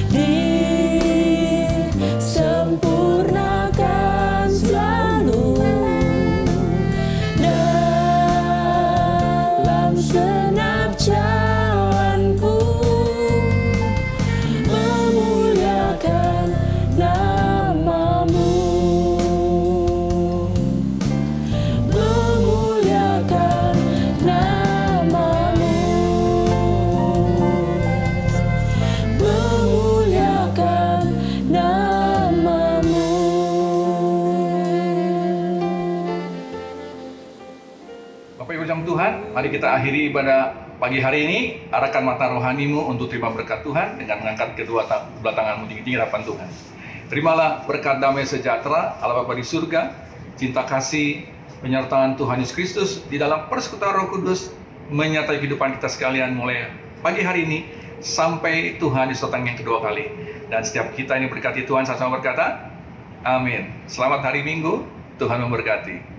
disempurnakan selalu dalam senap jalanku, memuliakan namamu, memuliakan namamu, memuliakan namamu. Bapak Ibu jemaat Tuhan, mari kita akhiri ibadah pagi hari ini. Arahkan mata rohanimu untuk terima berkat Tuhan dengan mengangkat kedua belah tanganmu tinggi-tinggi hadapan Tuhan. Terimalah berkat damai sejahtera Allah Bapa di surga, cinta kasih, penyertaan Tuhan Yesus Kristus di dalam persekutuan Roh Kudus menyertai kehidupan kita sekalian mulai pagi hari ini sampai Tuhan Yesus datang yang kedua kali. Dan setiap kita ini berkati Tuhan, sama-sama berkata, amin. Selamat hari Minggu, Tuhan memberkati.